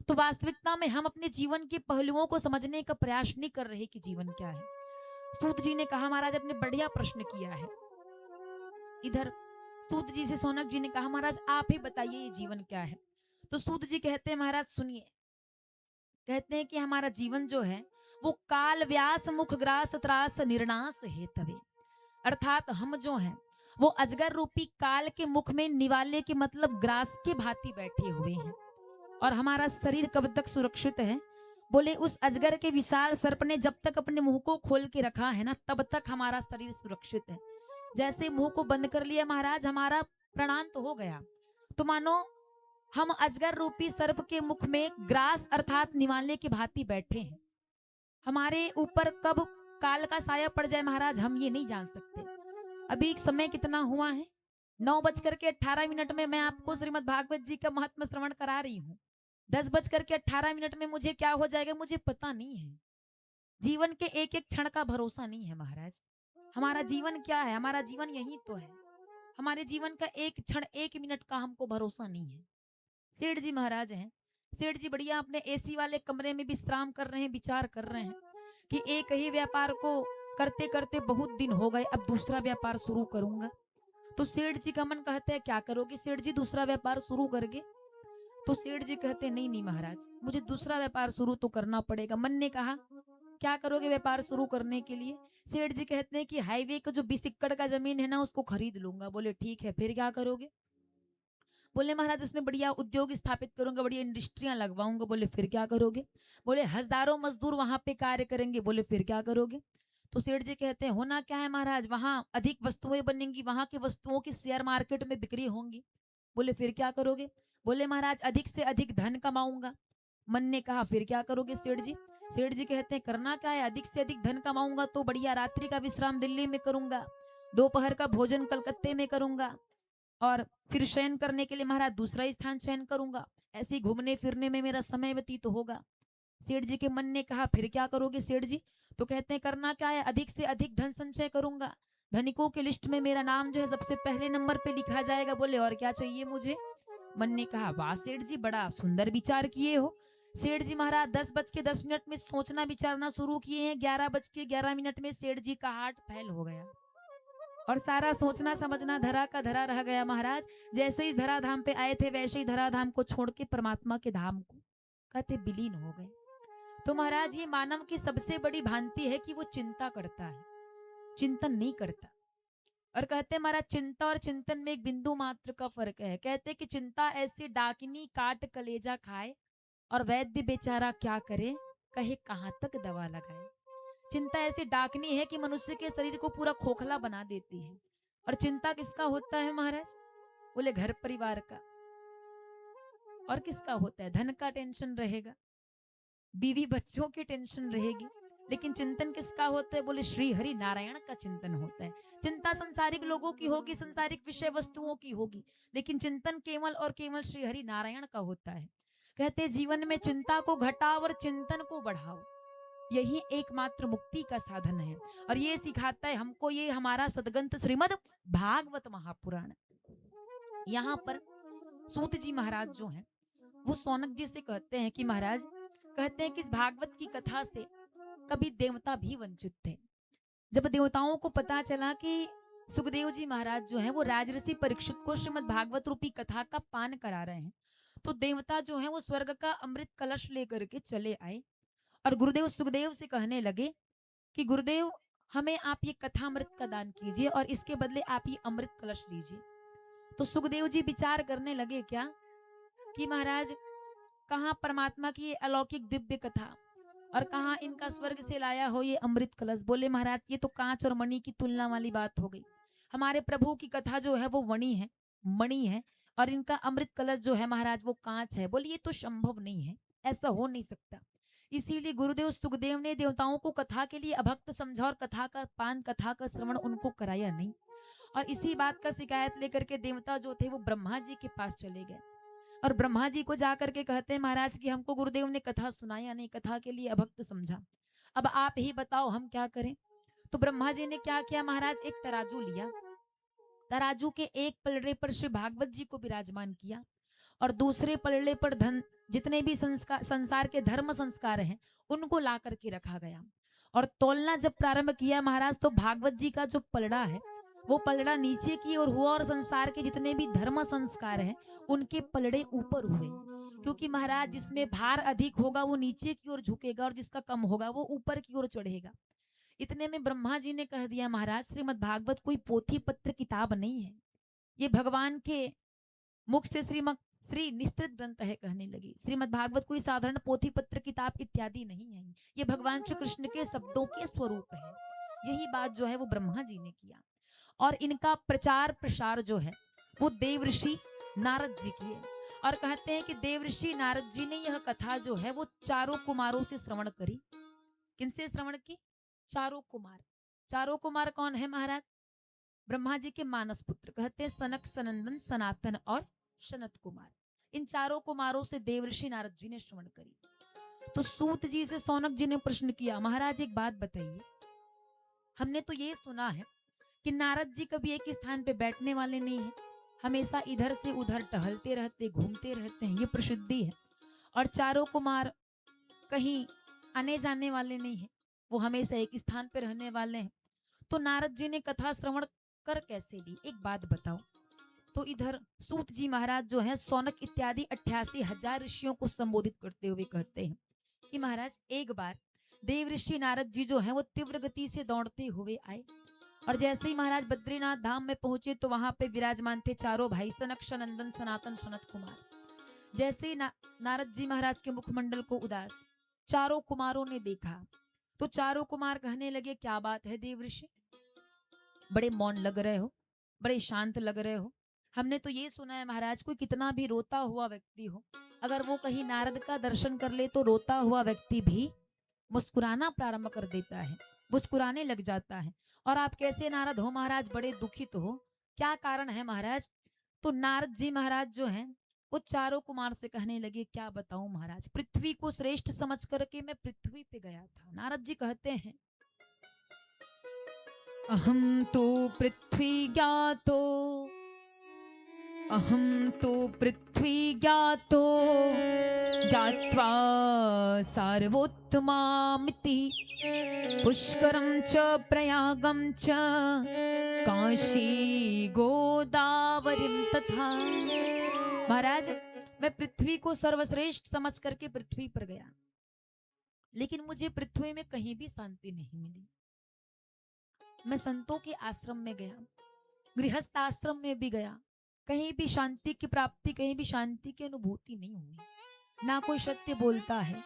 तो वास्तविकता में हम अपने जीवन के पहलुओं को समझने का प्रयास नहीं कर रहे कि जीवन क्या है। सूत जी ने कहा, महाराज आपने बढ़िया प्रश्न किया है। इधर सूत जी से सौनक जी ने कहा, महाराज आप ही बताइए ये जीवन क्या है। तो सूत जी कहते हैं, महाराज सुनिए, कहते हैं कि हमारा जीवन जो है वो काल व्यास मुख ग्रास त्रास निर्णास है तवे, अर्थात हम जो हैं वो अजगर रूपी काल के मुख में निवाले के मतलब ग्रास के भांति बैठे हुए हैं। और हमारा शरीर कब तक सुरक्षित है, बोले उस अजगर के विशाल सर्प ने जब तक अपने मुंह को खोल के रखा है ना तब तक हमारा शरीर सुरक्षित है। जैसे मुंह को बंद कर लिया महाराज हमारा प्राणांत तो हो गया, तो मानो हम अजगर रूपी सर्प के मुख में ग्रास अर्थात निवाले की भांति बैठे हैं। हमारे ऊपर कब काल का साया पड़ जाए महाराज हम ये नहीं जान सकते। अभी समय कितना हुआ है, 9:18 में मैं आपको श्रीमद् भागवत जी का महात्मा श्रवण करा रही हूँ। 10:18 में मुझे क्या हो जाएगा मुझे पता नहीं है। जीवन के एक एक क्षण का भरोसा नहीं है महाराज। हमारा जीवन क्या है, हमारा जीवन यही तो है। हमारे जीवन का एक क्षण एक मिनट का हमको भरोसा नहीं है। सेठ जी महाराज हैं, सेठ जी बढ़िया अपने एसी वाले कमरे में विश्राम कर रहे हैं, विचार कर रहे हैं कि एक ही व्यापार को करते करते बहुत दिन हो गए, अब दूसरा व्यापार शुरू करूंगा। तो सेठ जी का मन कहता है क्या करोगे सेठ जी, दूसरा व्यापार शुरू करके। तो सेठ जी कहते नहीं नहीं महाराज मुझे दूसरा व्यापार शुरू तो करना पड़ेगा। मन ने कहा क्या करोगे व्यापार शुरू करने के लिए। सेठ जी कहते हैं कि हाईवे का जो 20 एकड़ का जमीन है ना उसको खरीद लूंगा। बोले ठीक है, फिर क्या करोगे। बोले महाराज इसमें बढ़िया उद्योग स्थापित करूंगा, बढ़िया इंडस्ट्रियां लगवाऊंगा। बोले फिर क्या करोगे। बोले हजारों मजदूर वहां पे कार्य करेंगे। बोले फिर क्या करोगे। तो सेठ जी कहते हैं होना क्या है महाराज, वहां अधिक वस्तुएं बनेंगी, वहां की वस्तुओं की शेयर मार्केट में बिक्री होंगी। बोले फिर क्या करोगे। बोले महाराज अधिक से अधिक धन कमाऊंगा। मन ने कहा फिर क्या करोगे सेठ जी। सेठ जी कहते हैं करना क्या है, अधिक से अधिक धन कमाऊंगा तो बढ़िया रात्रि का विश्राम दिल्ली में करूंगा, दोपहर का भोजन कलकत्ते में करूंगा और फिर शयन करने के लिए महाराज दूसरा स्थान चयन करूंगा। ऐसे घूमने फिरने में मेरा समय व्यतीत होगा। सेठ जी के मन ने कहा फिर क्या करोगे सेठ जी। तो कहते हैं करना क्या है, अधिक से अधिक धन संचय करूंगा, धनिकों की लिस्ट में मेरा नाम जो है सबसे पहले नंबर पे लिखा जाएगा। बोले और क्या चाहिए मुझे। मन ने कहा वाह सेठ जी बड़ा सुंदर विचार किए हो। सेठ जी महाराज 10:10 में सोचना विचारना शुरू किए हैं। 11:11 में सेठ जी का हार्ट फेल हो गया और सारा सोचना समझना धरा का धरा रह गया महाराज। जैसे ही धराधाम पे आए थे वैसे ही धराधाम को छोड़ के परमात्मा के धाम को कहते विलीन हो गए। तो महाराज ये मानव की सबसे बड़ी भ्रांति है कि वो चिंता करता है, चिंतन नहीं करता। और कहते महाराज चिंता और चिंतन में एक बिंदु मात्र का फर्क है। कहते कि चिंता ऐसी डाकिनी काट कलेजा खाए और वैद्य बेचारा क्या करे, कहे कहां तक दवा लगाए। चिंता ऐसी डाकनी है कि मनुष्य के शरीर को पूरा खोखला बना देती है। और चिंता किसका होता है महाराज? बोले घर परिवार का। और किसका होता है? धन का टेंशन रहेगा, बीवी बच्चों की टेंशन रहेगी, लेकिन चिंतन किसका होता है? बोले श्री हरि नारायण का चिंतन होता है। चिंता संसारिक लोगों की होगी, संसारिक विषय वस्तुओं की होगी, लेकिन चिंतन केवल और केवल श्री हरि नारायण का होता है। कहते जीवन में चिंता को घटाओ और चिंतन को बढ़ाओ, यही एकमात्र मुक्ति का साधन है। और ये सिखाता है हमको ये हमारा सदग्रंथ श्रीमद् भागवत महापुराण। यहाँ पर सूत जी महाराज जो हैं वो सौनक जी से कहते हैं कि महाराज, कहते हैं कि इस भागवत की कथा से कभी देवता भी वंचित थे। जब देवताओं को पता चला कि सुखदेव जी महाराज जो हैं वो राजऋषि परीक्षित को श्रीमद् भागवत रूपी कथा का पान करा रहे हैं, तो देवता जो हैं वो स्वर्ग का अमृत कलश लेकर के चले आए और गुरुदेव सुखदेव से कहने लगे कि गुरुदेव हमें आप ये कथा अमृत का दान कीजिए और इसके बदले आप ये अमृत कलश लीजिए। तो सुखदेव जी विचार करने लगे क्या कि महाराज कहाँ परमात्मा की ये अलौकिक दिव्य कथा और कहाँ इनका स्वर्ग से लाया हो ये अमृत कलश। बोले महाराज ये तो कांच और मणि की तुलना वाली बात हो गई, हमारे प्रभु की कथा जो है वो मणि है और इनका अमृत कलश जो है महाराज वो कांच है। बोले ये तो संभव नहीं है, ऐसा हो नहीं सकता। इसीलिए गुरुदेव सुखदेव ने देवताओं को कथा के लिए अभक्त समझा और कथा का पान, कथा का श्रवण उनको कराया नहीं। और इसी बात का शिकायत लेकर के देवता जो थे वो ब्रह्मा जी के पास चले गए और ब्रह्मा जी को जाकर के कहते हैं महाराज कि हमको गुरुदेव ने कथा सुनाया नहीं, कथा के लिए अभक्त समझा, अब आप ही बताओ हम क्या करें। तो ब्रह्मा जी ने क्या किया महाराज, एक तराजू लिया, तराजू के एक पलड़े पर श्री भागवत जी को विराजमान किया और दूसरे पलड़े पर धन जितने भी संसार के धर्म संस्कार हैं उनको ला करके रखा गया। और तोलना जब प्रारंभ किया महाराज तो भागवत जी का जो पलड़ा है वो पलड़ा नीचे की ओर हुआ और संसार के जितने भी धर्म संस्कार हैं उनके पलड़े ऊपर हुए, क्योंकि महाराज जिसमें भार अधिक होगा वो नीचे की ओर झुकेगा और जिसका कम होगा वो ऊपर की ओर चढ़ेगा। इतने में ब्रह्मा जी ने कह दिया महाराज श्रीमद् भागवत कोई पोथी पत्र किताब नहीं है, ये भगवान के मुख से श्री निस्तृत ग्रंथ है। कहने लगी श्रीमद् भागवत कोई साधारण पोथी पत्र किताब इत्यादि नहीं है, ये भगवान श्री कृष्ण के शब्दों के स्वरूप है। यही बात जो है वो ब्रह्मा जी ने किया और इनका प्रचार प्रसार जो है वो देवऋषि नारद जी किए। और कहते हैं कि देवऋषि नारद जी ने यह कथा जो है वो चारों कुमारों से श्रवण करी। किनसे श्रवण की? चारों कुमार। चारों कुमार कौन है महाराज? ब्रह्मा जी के मानस पुत्र, कहते हैं सनक, सनंदन, सनातन और सनत कुमार। इन चारों कुमारों से देवऋषि नारद जी ने श्रवण करी। तो सूत जी से सौनक जी ने प्रश्न किया महाराज एक बात बताइए, हमने तो ये सुना है कि नारद जी कभी एक स्थान पे बैठने वाले नहीं है, हमेशा इधर से उधर टहलते रहते, घूमते रहते हैं, ये प्रसिद्धि है। और चारों कुमार कहीं आने जाने वाले नहीं है, वो हमेशा एक स्थान पे रहने वाले हैं। तो नारद जी ने कथा श्रवण कर कैसे ली, एक बात बताओ। तो इधर सूत जी महाराज जो है सौनक इत्यादि 88,000 ऋषियों को संबोधित करते हुए कहते हैं कि महाराज एक बार देव ऋषि नारद जी जो है वो तीव्र गति से दौड़ते हुए आए और जैसे ही महाराज बद्रीनाथ धाम में पहुंचे तो वहां पे विराजमान थे चारों भाई सनक, सनंदन, सनातन, सनत कुमार। जैसे ही नारद जी महाराज के मुखमंडल को उदास चारों कुमारों ने देखा तो चारों कुमार कहने लगे क्या बात है देव ऋषि, बड़े मौन लग रहे हो, बड़े शांत लग रहे हो। हमने तो ये सुना है महाराज कोई कितना भी रोता हुआ व्यक्ति हो, अगर वो कहीं नारद का दर्शन कर ले तो रोता हुआ व्यक्ति भी मुस्कुराना प्रारंभ कर देता है, मुस्कुराने लग जाता है। और आप कैसे नारद हो महाराज, बड़े दुखित हो, क्या कारण है महाराज? तो नारद जी महाराज जो हैं वो चारों कुमार से कहने लगे क्या बताऊं महाराज, पृथ्वी को श्रेष्ठ समझ करके मैं पृथ्वी पे गया था। नारद जी कहते हैं अहम तो पृथ्वी ज्ञातो, अहम तो पृथ्वी ज्ञातो ज्ञात्वा सार्वोत्तमामिति पुष्करम च प्रयागम च काशी गोदावरीम तथा। महाराज मैं पृथ्वी को सर्वश्रेष्ठ समझ करके पृथ्वी पर गया, लेकिन मुझे पृथ्वी में कहीं भी शांति नहीं मिली। मैं संतों के आश्रम में गया, गृहस्थ आश्रम में भी गया, कहीं भी शांति की प्राप्ति, कहीं भी शांति की अनुभूति नहीं हुई। ना कोई सत्य बोलता है,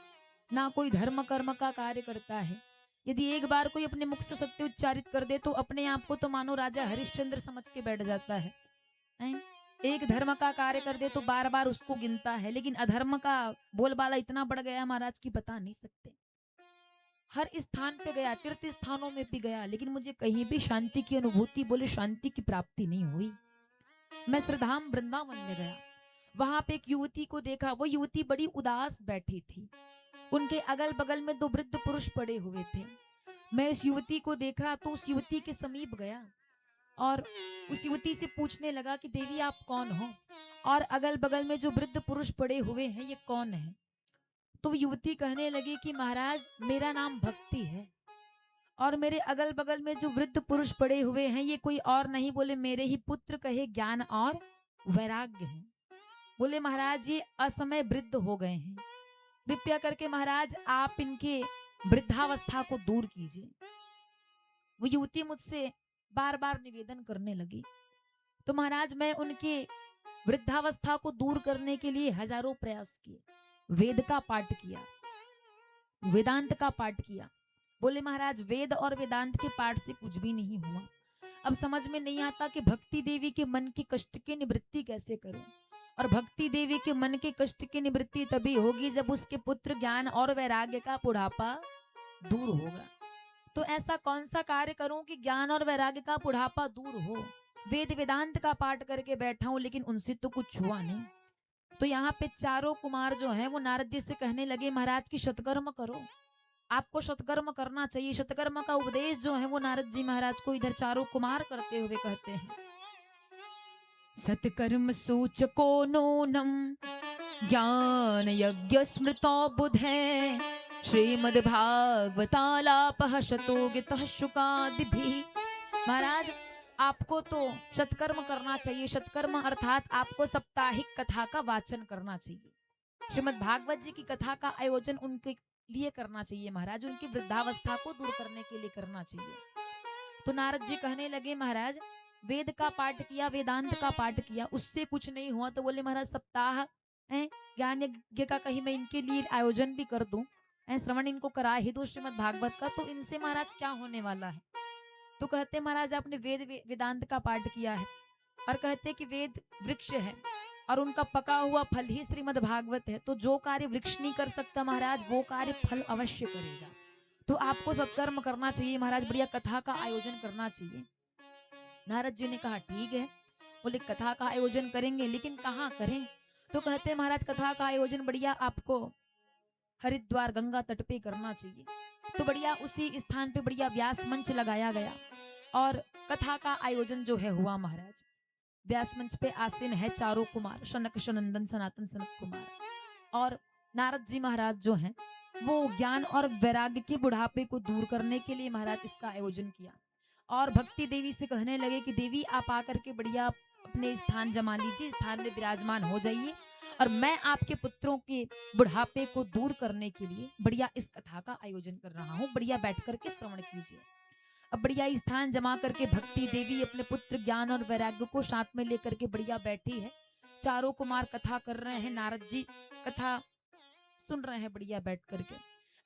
ना कोई धर्म कर्म का कार्य करता है, यदि एक बार कोई अपने मुख से सत्य उच्चारित कर दे तो अपने आप को तो मानो राजा हरिश्चंद्र समझ के बैठ जाता है, हैं? एक धर्म का कार्य कर दे तो बार बार उसको गिनता है, लेकिन अधर्म का बोलबाला इतना बढ़ गया महाराज की बता नहीं सकते। हर स्थान पे गया, तीर्थ स्थानों में भी गया, लेकिन मुझे कहीं भी शांति की अनुभूति, बोले शांति की प्राप्ति नहीं हुई। मैं श्रीधाम वृंदावन में गया, वहां पे एक युवती को देखा। वो युवती बड़ी उदास बैठी थी, उनके अगल बगल में दो वृद्ध पुरुष पड़े हुए थे। मैं इस युवती को देखा तो उस युवती के समीप गया और उस युवती से पूछने लगा कि देवी आप कौन हो, और अगल बगल में जो वृद्ध पुरुष पड़े हुए हैं ये कौन है। तो युवती कहने लगी कि महाराज मेरा नाम भक्ति है, और मेरे अगल बगल में जो वृद्ध पुरुष पड़े हुए हैं ये कोई और नहीं, बोले मेरे ही पुत्र कहे ज्ञान और वैराग्य हैं। बोले महाराज ये असमय वृद्ध हो गए हैं, कृपया करके महाराज आप इनके वृद्धावस्था को दूर कीजिए। वो युवती मुझसे बार बार निवेदन करने लगी, तो महाराज मैं उनके वृद्धावस्था को दूर करने के लिए हजारों प्रयास किए, वेद का पाठ किया, वेदांत का पाठ किया। बोले महाराज वेद और वेदांत के पाठ से कुछ भी नहीं हुआ। अब समझ में नहीं आता कि भक्ति देवी के मन की कष्ट की निवृत्ति कैसे करूं, और भक्ति देवी के मन के कष्ट की निवृत्ति तभी होगी जब उसके पुत्र ज्ञान और वैराग्य का बुढ़ापा दूर होगा। तो ऐसा कौन सा कार्य करूं कि ज्ञान और वैराग्य का बुढ़ापा दूर हो। वेद वेदांत का पाठ करके बैठा हूं, लेकिन उनसे तो कुछ हुआ नहीं। तो यहाँ पे चारों कुमार जो हैं वो नारद जी से कहने लगे महाराज की सत्कर्म करो, आपको सत्कर्म करना चाहिए। सत्कर्म का उपदेश जो है वो नारद जी महाराज को इधर चारों कुमार करते हुए कहते हैं, सत्कर्म सूचको नूनम ज्ञान यज्ञ स्मृतो बुधे श्रीमद् भागवतालापः शतोगितः शुकादिभिः। महाराज आपको तो सत्कर्म करना चाहिए। सत्कर्म अर्थात आपको साप्ताहिक कथा का वाचन करना चाहिए। श्रीमद् भागवत जी की कथा का आयोजन उनके लिए करना चाहिए महाराज, उनकी वृद्धावस्था को दूर करने के लिए करना चाहिए। तो नारद जी कहने लगे महाराज वेद का पाठ किया, वेदांत का पाठ किया, उससे कुछ नहीं हुआ। तो बोले महाराज सप्ताह ज्ञान यज्ञ का कहीं मैं इनके लिए आयोजन भी कर दूं, श्रवण इनको करा ही दो श्रीमद् भागवत का, तो इनसे महाराज क्या होने वाला है। तो कहते महाराज आपने वेदांत का पाठ किया है, और कहते कि वेद वृक्ष है और उनका पका हुआ फल ही श्रीमद् भागवत है, तो जो कार्य वृक्ष नहीं कर सकता महाराज वो कार्य फल अवश्य करेगा। तो आपको सत्कर्म करना चाहिए महाराज, बढ़िया कथा का आयोजन करना चाहिए। नारद जी ने कहा ठीक है, बोले कथा का आयोजन करेंगे, लेकिन कहाँ करें। तो कहते महाराज कथा का आयोजन बढ़िया आपको हरिद्वार गंगा तट पे करना चाहिए। तो बढ़िया उसी स्थान पे बढ़िया व्यास मंच लगाया गया और कथा का आयोजन जो है हुआ महाराज। व्यास मंच पे आसीन है चारों कुमार, शनक सनंदन सनातन सनत कुमार, और नारद जी महाराज जो हैं वो ज्ञान और वैराग्य के बुढ़ापे को दूर करने के लिए महाराज इसका आयोजन किया। और भक्ति देवी से कहने लगे कि देवी आप आकर के बढ़िया अपने स्थान जमा लीजिए, स्थान में विराजमान हो जाइए, और मैं आपके पुत्रों के बुढ़ापे को दूर करने के लिए बढ़िया इस कथा का आयोजन कर रहा हूँ, बढ़िया बैठ करके श्रवण कीजिए। अब बढ़िया स्थान जमा करके भक्ति देवी अपने पुत्र ज्ञान और वैराग्य को साथ में लेकर के बढ़िया बैठी है। चारों कुमार कथा कर रहे हैं, नारद जी कथा सुन रहे हैं बढ़िया बैठ करके।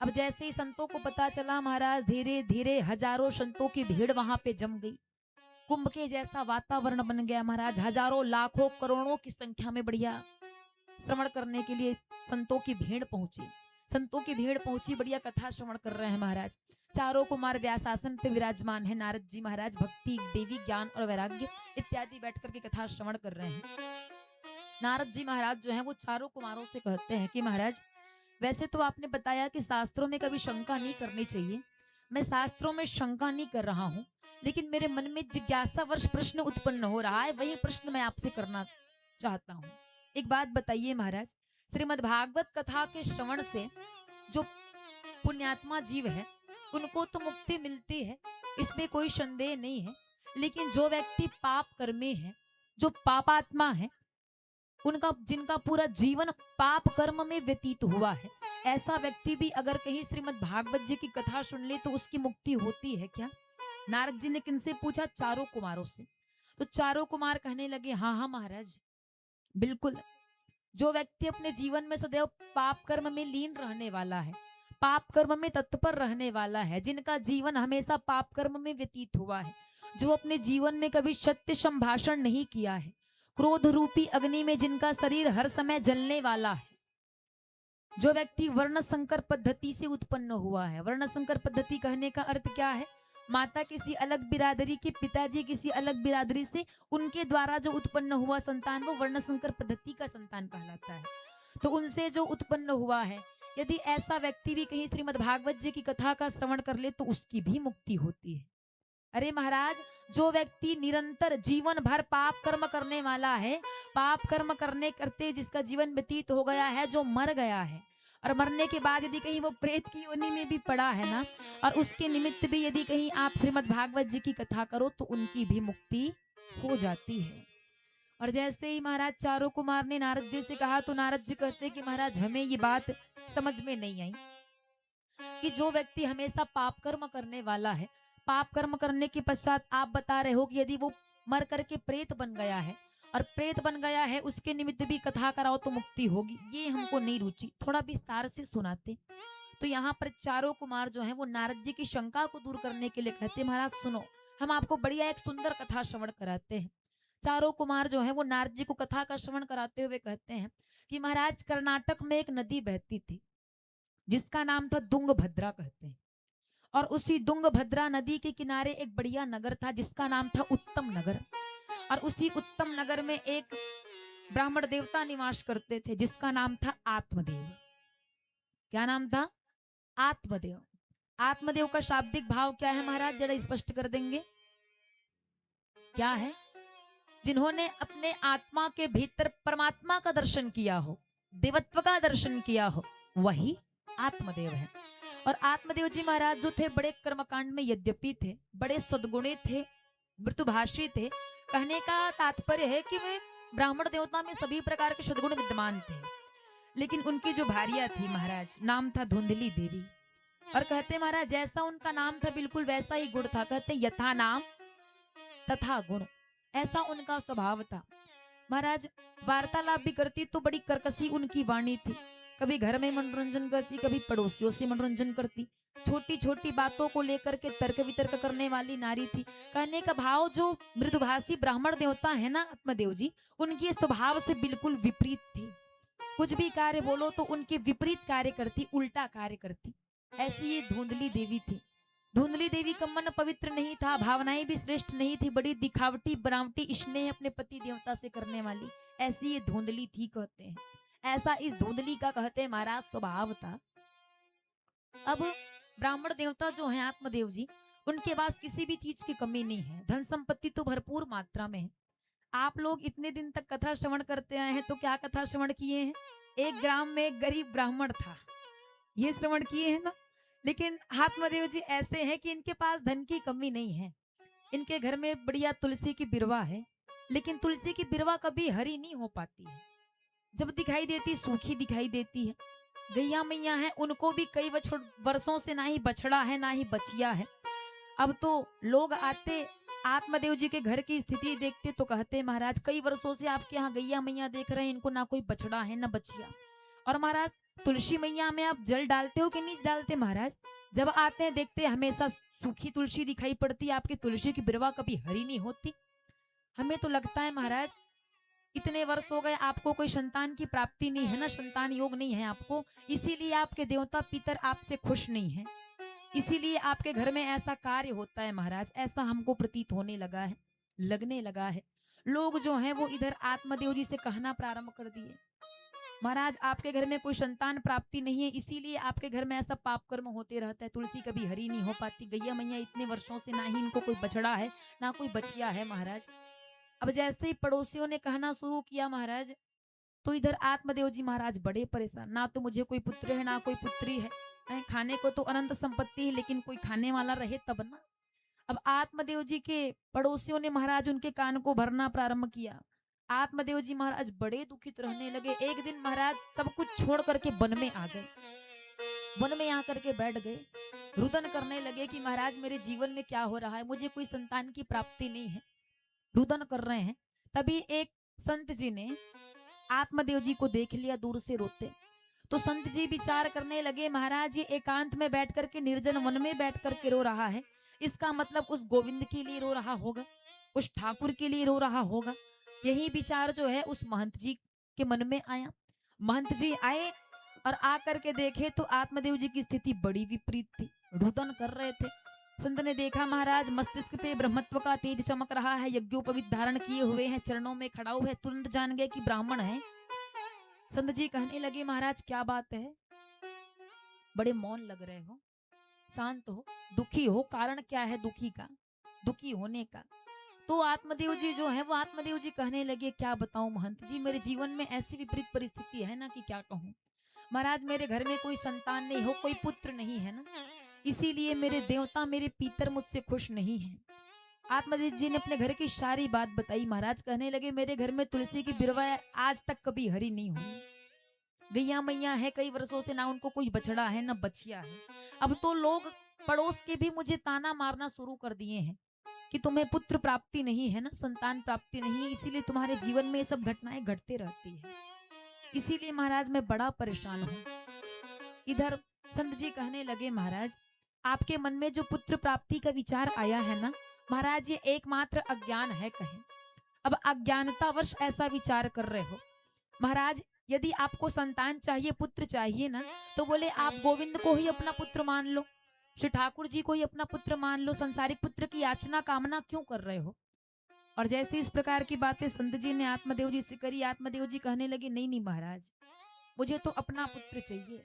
अब जैसे ही संतों को पता चला महाराज, धीरे धीरे हजारों संतों की भीड़ वहां पे जम गई। कुंभ के जैसा वातावरण बन गया महाराज, हजारों लाखों करोड़ों की संख्या में बढ़िया श्रवण करने के लिए संतों की भीड़ पहुंची। संतों की भीड़ पहुंची, बढ़िया कथा श्रवण कर रहे हैं महाराज। चारों कुमार व्यासासन पे विराजमान है, नारद जी महाराज भक्ति देवी ज्ञान और वैराग्य इत्यादि बैठ करके कथा श्रवण कर रहे हैं। नारद जी महाराज जो है वो चारों कुमारों से कहते हैं कि महाराज वैसे तो आपने बताया कि शास्त्रों में कभी शंका नहीं करनी चाहिए, मैं शास्त्रों में शंका नहीं कर रहा हूँ, लेकिन मेरे मन में जिज्ञासावश प्रश्न उत्पन्न हो रहा है, वही प्रश्न मैं आपसे करना चाहता हूँ। एक बात बताइए महाराज, श्रीमद् भागवत कथा के श्रवण से जो पुण्यात्मा जीव है उनको तो मुक्ति मिलती है, इसमें कोई संदेह नहीं है, लेकिन जो व्यक्ति पाप कर्मी है, जो पापात्मा है, उनका जिनका पूरा जीवन पाप कर्म में व्यतीत हुआ है, ऐसा व्यक्ति भी अगर कहीं श्रीमद् भागवत जी की कथा सुन ले तो उसकी मुक्ति होती है क्या। नारद जी ने किनसे पूछा? चारों कुमारों से। तो चारों कुमार कहने लगे हाँ हाँ महाराज बिल्कुल, जो व्यक्ति अपने जीवन में सदैव पाप कर्म में लीन रहने वाला है, पाप कर्म में तत्पर रहने वाला है, जिनका जीवन हमेशा पाप कर्म में व्यतीत हुआ है, जो अपने जीवन में कभी सत्य संभाषण नहीं किया है, क्रोध रूपी अग्नि में जिनका शरीर हर समय जलने वाला है, जो व्यक्ति वर्ण संकर पद्धति से उत्पन्न हुआ है। वर्ण संकर पद्धति कहने का अर्थ क्या है? माता किसी अलग बिरादरी के, पिताजी किसी अलग बिरादरी से, उनके द्वारा जो उत्पन्न हुआ संतान वो वर्ण संकर पद्धति का संतान कहलाता है। तो उनसे जो उत्पन्न हुआ है, यदि ऐसा व्यक्ति भी कहीं श्रीमद् भागवत जी की कथा का श्रवण कर ले तो उसकी भी मुक्ति होती है। अरे महाराज, जो व्यक्ति निरंतर जीवन भर पाप कर्म करने वाला है, पाप कर्म करने करते जिसका जीवन व्यतीत हो गया है, जो मर गया है, और मरने के बाद यदि कहीं वो प्रेत की योनि में भी पड़ा है ना, और उसके निमित्त भी यदि कहीं आप श्रीमद् भागवत जी की कथा करो तो उनकी भी मुक्ति हो जाती है। और जैसे ही महाराज चारों कुमार ने नारद जी से कहा तो नारद जी कहते कि महाराज हमें ये बात समझ में नहीं आई कि जो व्यक्ति हमेशा पाप कर्म करने वाला है, पाप कर्म करने के पश्चात आप बता रहे हो कि यदि वो मर करके प्रेत बन गया है, और प्रेत बन गया है उसके निमित्त भी कथा कराओ तो मुक्ति होगी, ये हमको नहीं रुचि, थोड़ा विस्तार से सुनाते। तो यहाँ पर चारों कुमार जो हैं वो नारद जी की शंका को दूर करने के लिए कहते महाराज सुनो, हम आपको बढ़िया एक सुंदर कथा श्रवण कराते हैं। चारों कुमार जो है वो नारद जी को कथा का श्रवण कराते हुए कहते हैं कि महाराज, कर्नाटक में एक नदी बहती थी जिसका नाम था तुंगभद्रा कहते हैं, और उसी तुंगभद्रा नदी के किनारे एक बढ़िया नगर था जिसका नाम था उत्तम नगर, और उसी उत्तम नगर में एक ब्राह्मण देवता निवास करते थे जिसका नाम था आत्मदेव। क्या नाम था? आत्मदेव। आत्मदेव का शाब्दिक भाव क्या है महाराज, जरा स्पष्ट कर देंगे? क्या है? जिन्होंने अपने आत्मा के भीतर परमात्मा का दर्शन किया हो, देवत्व का दर्शन किया हो, वही आत्मदेव है। और आत्मदेव जी महाराज जो थे बड़े कर्मकांड में यद्यपि थे, बड़े सद्गुणी थे, मृतुभाषी थे। कहने का तात्पर्य है कि वे ब्राह्मण देवता में सभी प्रकार के सद्गुण विद्यमान थे, लेकिन उनकी जो भार्या थी महाराज, नाम था धुंधली देवी। और कहते महाराज जैसा उनका नाम था बिल्कुल वैसा ही गुण था। कहते यथा नाम तथा गुण, ऐसा उनका स्वभाव था। महाराज वार्तालाप भी करती तो बड़ी कर्कशी उनकी वाणी थी, कभी घर में मनोरंजन करती, कभी पड़ोसियों से मनोरंजन करती, छोटी छोटी बातों को लेकर के तर्क वितर्क करने वाली नारी थी। कहने का भाव जो मृदुभाषी ब्राह्मण देवता है ना आत्मदेव जी, उनके स्वभाव से बिल्कुल विपरीत थी। कुछ भी कार्य बोलो तो उनके विपरीत कार्य करती, उल्टा कार्य करती। ऐसी ये धुंधली देवी थी। धुंधली देवी का मन पवित्र नहीं था, भावनाएं भी श्रेष्ठ नहीं थी, बड़ी दिखावटी बनावटी स्नेह अपने पति देवता से करने वाली, ऐसी ये धुंधली थी कहते हैं। ऐसा इस धुंधली का कहते हैं महाराज स्वभाव था। अब ब्राह्मण देवता जो है आत्मदेव जी, उनके पास किसी भी चीज की कमी नहीं है, धन संपत्ति तो भरपूर मात्रा में है। आप लोग इतने दिन तक कथा श्रवण करते आए हैं तो क्या कथा श्रवण किए हैं? एक ग्राम में एक गरीब ब्राह्मण था, ये श्रवण किए हैं ना। लेकिन आत्मदेव जी ऐसे हैं कि इनके पास धन की कमी नहीं है, इनके घर में बढ़िया तुलसी की बिरवा है, लेकिन तुलसी की बिरवा कभी हरी नहीं हो पाती है, जब दिखाई देती सूखी दिखाई देती है। गैया मैया है, उनको भी कई वर्षों से ना ही बछड़ा है ना ही बचिया है। अब तो लोग आते आत्मदेव जी के घर की स्थिति देखते तो कहते महाराज कई वर्षों से आपके यहाँ गैया मैया देख रहे हैं, इनको ना कोई बछड़ा है ना बचिया। और महाराज तुलसी मैया में आप जल डालते हो कि नहीं डालते? महाराज जब आते हैं देखते हमेशा सूखी तुलसी दिखाई पड़ती, आपकी तुलसी की बिरवा कभी हरी नहीं होती। हमें तो लगता है महाराज इतने वर्ष हो गए आपको कोई संतान की प्राप्ति नहीं है ना, संतान योग नहीं है आपको, इसीलिए आपके देवता पितर आपसे खुश नहीं है, इसीलिए आपके घर में ऐसा कार्य होता है महाराज। ऐसा हमको प्रतीत होने लगा है, लगने लगा है। लोग जो हैं वो इधर आत्मदेव जी से कहना प्रारंभ कर दिए महाराज आपके घर में कोई संतान प्राप्ति नहीं है, इसीलिए आपके घर में ऐसा पाप कर्म होते रहता है, तुलसी कभी हरी नहीं हो पाती, गैया मैया इतने वर्षों से ना ही इनको कोई बछड़ा है ना कोई बचिया है महाराज। अब जैसे ही पड़ोसियों ने कहना शुरू किया महाराज, तो इधर आत्मदेव जी महाराज बड़े परेशान, ना तो मुझे कोई पुत्र है ना कोई पुत्री है, खाने को तो अनंत संपत्ति है लेकिन कोई खाने वाला रहे तब ना। अब आत्मदेव जी के पड़ोसियों ने महाराज उनके कान को भरना प्रारंभ किया। आत्मदेव जी महाराज बड़े दुखित रहने लगे। एक दिन महाराज सब कुछ छोड़ करके वन में आ गए, वन में आकर के बैठ गए, रुदन करने लगे कि महाराज मेरे जीवन में क्या हो रहा है, मुझे कोई संतान की प्राप्ति नहीं है, रुदन कर रहे हैं। तभी एक संत जी ने आत्मदेव जी को देख लिया दूर से रोते, तो संत जी विचार करने लगे, महाराज ये एकांत में बैठ करके, निर्जन वन में बैठ करके रो रहा है, इसका मतलब उस गोविंद के लिए रो रहा होगा, उस ठाकुर के लिए रो रहा होगा। यही विचार जो है उस महंत जी के मन में आया। महंत जी आए और आकर के देखे तो आत्मदेव जी की स्थिति बड़ी विपरीत थी, रुदन कर रहे थे। संत ने देखा महाराज मस्तिष्क पे ब्रह्मत्व का तेज चमक रहा है, यज्ञोपवीत धारण किए हुए हैं, चरणों में खड़ा हुआ है, तुरंत जान गए कि ब्राह्मण है। संत जी कहने लगे, महाराज क्या बात है, बड़े मौन लग रहे हो, शांत हो, दुखी हो, कारण क्या है दुखी का, दुखी होने का। तो आत्मदेव जी जो है वो आत्मदेव जी कहने लगे, क्या बताऊं महंत जी, मेरे जीवन में ऐसी विपरीत परिस्थिति है ना कि क्या कहूं। महाराज मेरे घर में कोई संतान नहीं हो, कोई पुत्र नहीं है ना, इसीलिए मेरे देवता मेरे पितर मुझसे खुश नहीं है। आत्मदेव जी ने अपने घर की सारी बात बताई। महाराज कहने लगे, मेरे घर में तुलसी की बिरवा आज तक कभी हरी नहीं हुई, गैया मैया है कई वर्षों से, ना उनको कोई बछड़ा है ना बछिया है। अब तो लोग पड़ोस के भी मुझे ताना मारना शुरू कर दिए हैं कि तुम्हें पुत्र प्राप्ति नहीं है ना, संतान प्राप्ति नहीं है, इसीलिए तुम्हारे जीवन में ये सब घटनाएं घटते रहती है, इसीलिए महाराज मैं बड़ा परेशान हूँ। इधर संत जी कहने लगे, महाराज आपके मन में जो पुत्र प्राप्ति का विचार आया है ना महाराज, ये एकमात्र अज्ञान है कहे। अब अज्ञानतावश ऐसा विचार कर रहे हो। महाराज यदि आपको संतान चाहिए, पुत्र चाहिए ना, तो बोले आप गोविंद को ही अपना पुत्र मान लो, श्री ठाकुर जी को ही अपना पुत्र मान लो, संसारिक पुत्र की याचना कामना क्यों कर रहे हो। और जैसे इस प्रकार की बातें संत जी ने आत्मदेव जी से करी, आत्मदेव जी कहने लगे, नहीं नहीं महाराज मुझे तो अपना पुत्र चाहिए।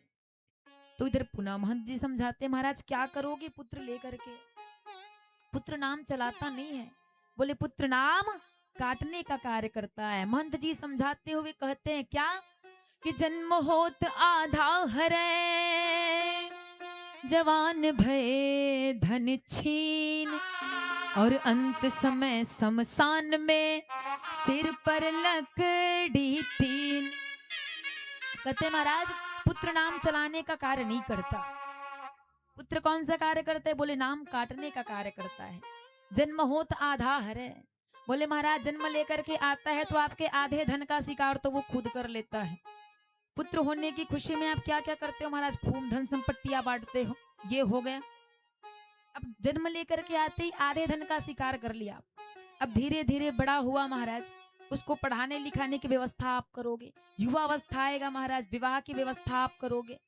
तो इधर पुनः महंत जी समझाते, महाराज क्या करोगे पुत्र लेकर के, पुत्र नाम चलाता नहीं है। बोले पुत्र नाम काटने का कार्य करता है। महंत जी समझाते हुए कहते हैं क्या, कि जन्म होत आधा हरे, जवान भय धन छीन, और अंत समय शमशान में सिर पर लकड़ी तीन। कहते महाराज पुत्र नाम चलाने का कार्य नहीं करता। पुत्र कौन सा कार्य करता है, बोले नाम काटने का कार्य करता है। जन्म होत आधा हरे, बोले महाराज जन्म लेकर के आता है तो आपके आधे धन का शिकार तो वो खुद कर लेता है। पुत्र होने की खुशी में आप क्या क्या करते हो महाराज, खूब धन संपत्तियां बांटते हो, ये हो गया। अब जन्म लेकर के आते ही आधे धन का शिकार कर लिया। अब धीरे धीरे बड़ा हुआ महाराज, उसको पढ़ाने लिखाने की व्यवस्था आप करोगे, युवा अवस्था आएगा महाराज, विवाह की व्यवस्था आप करोगे,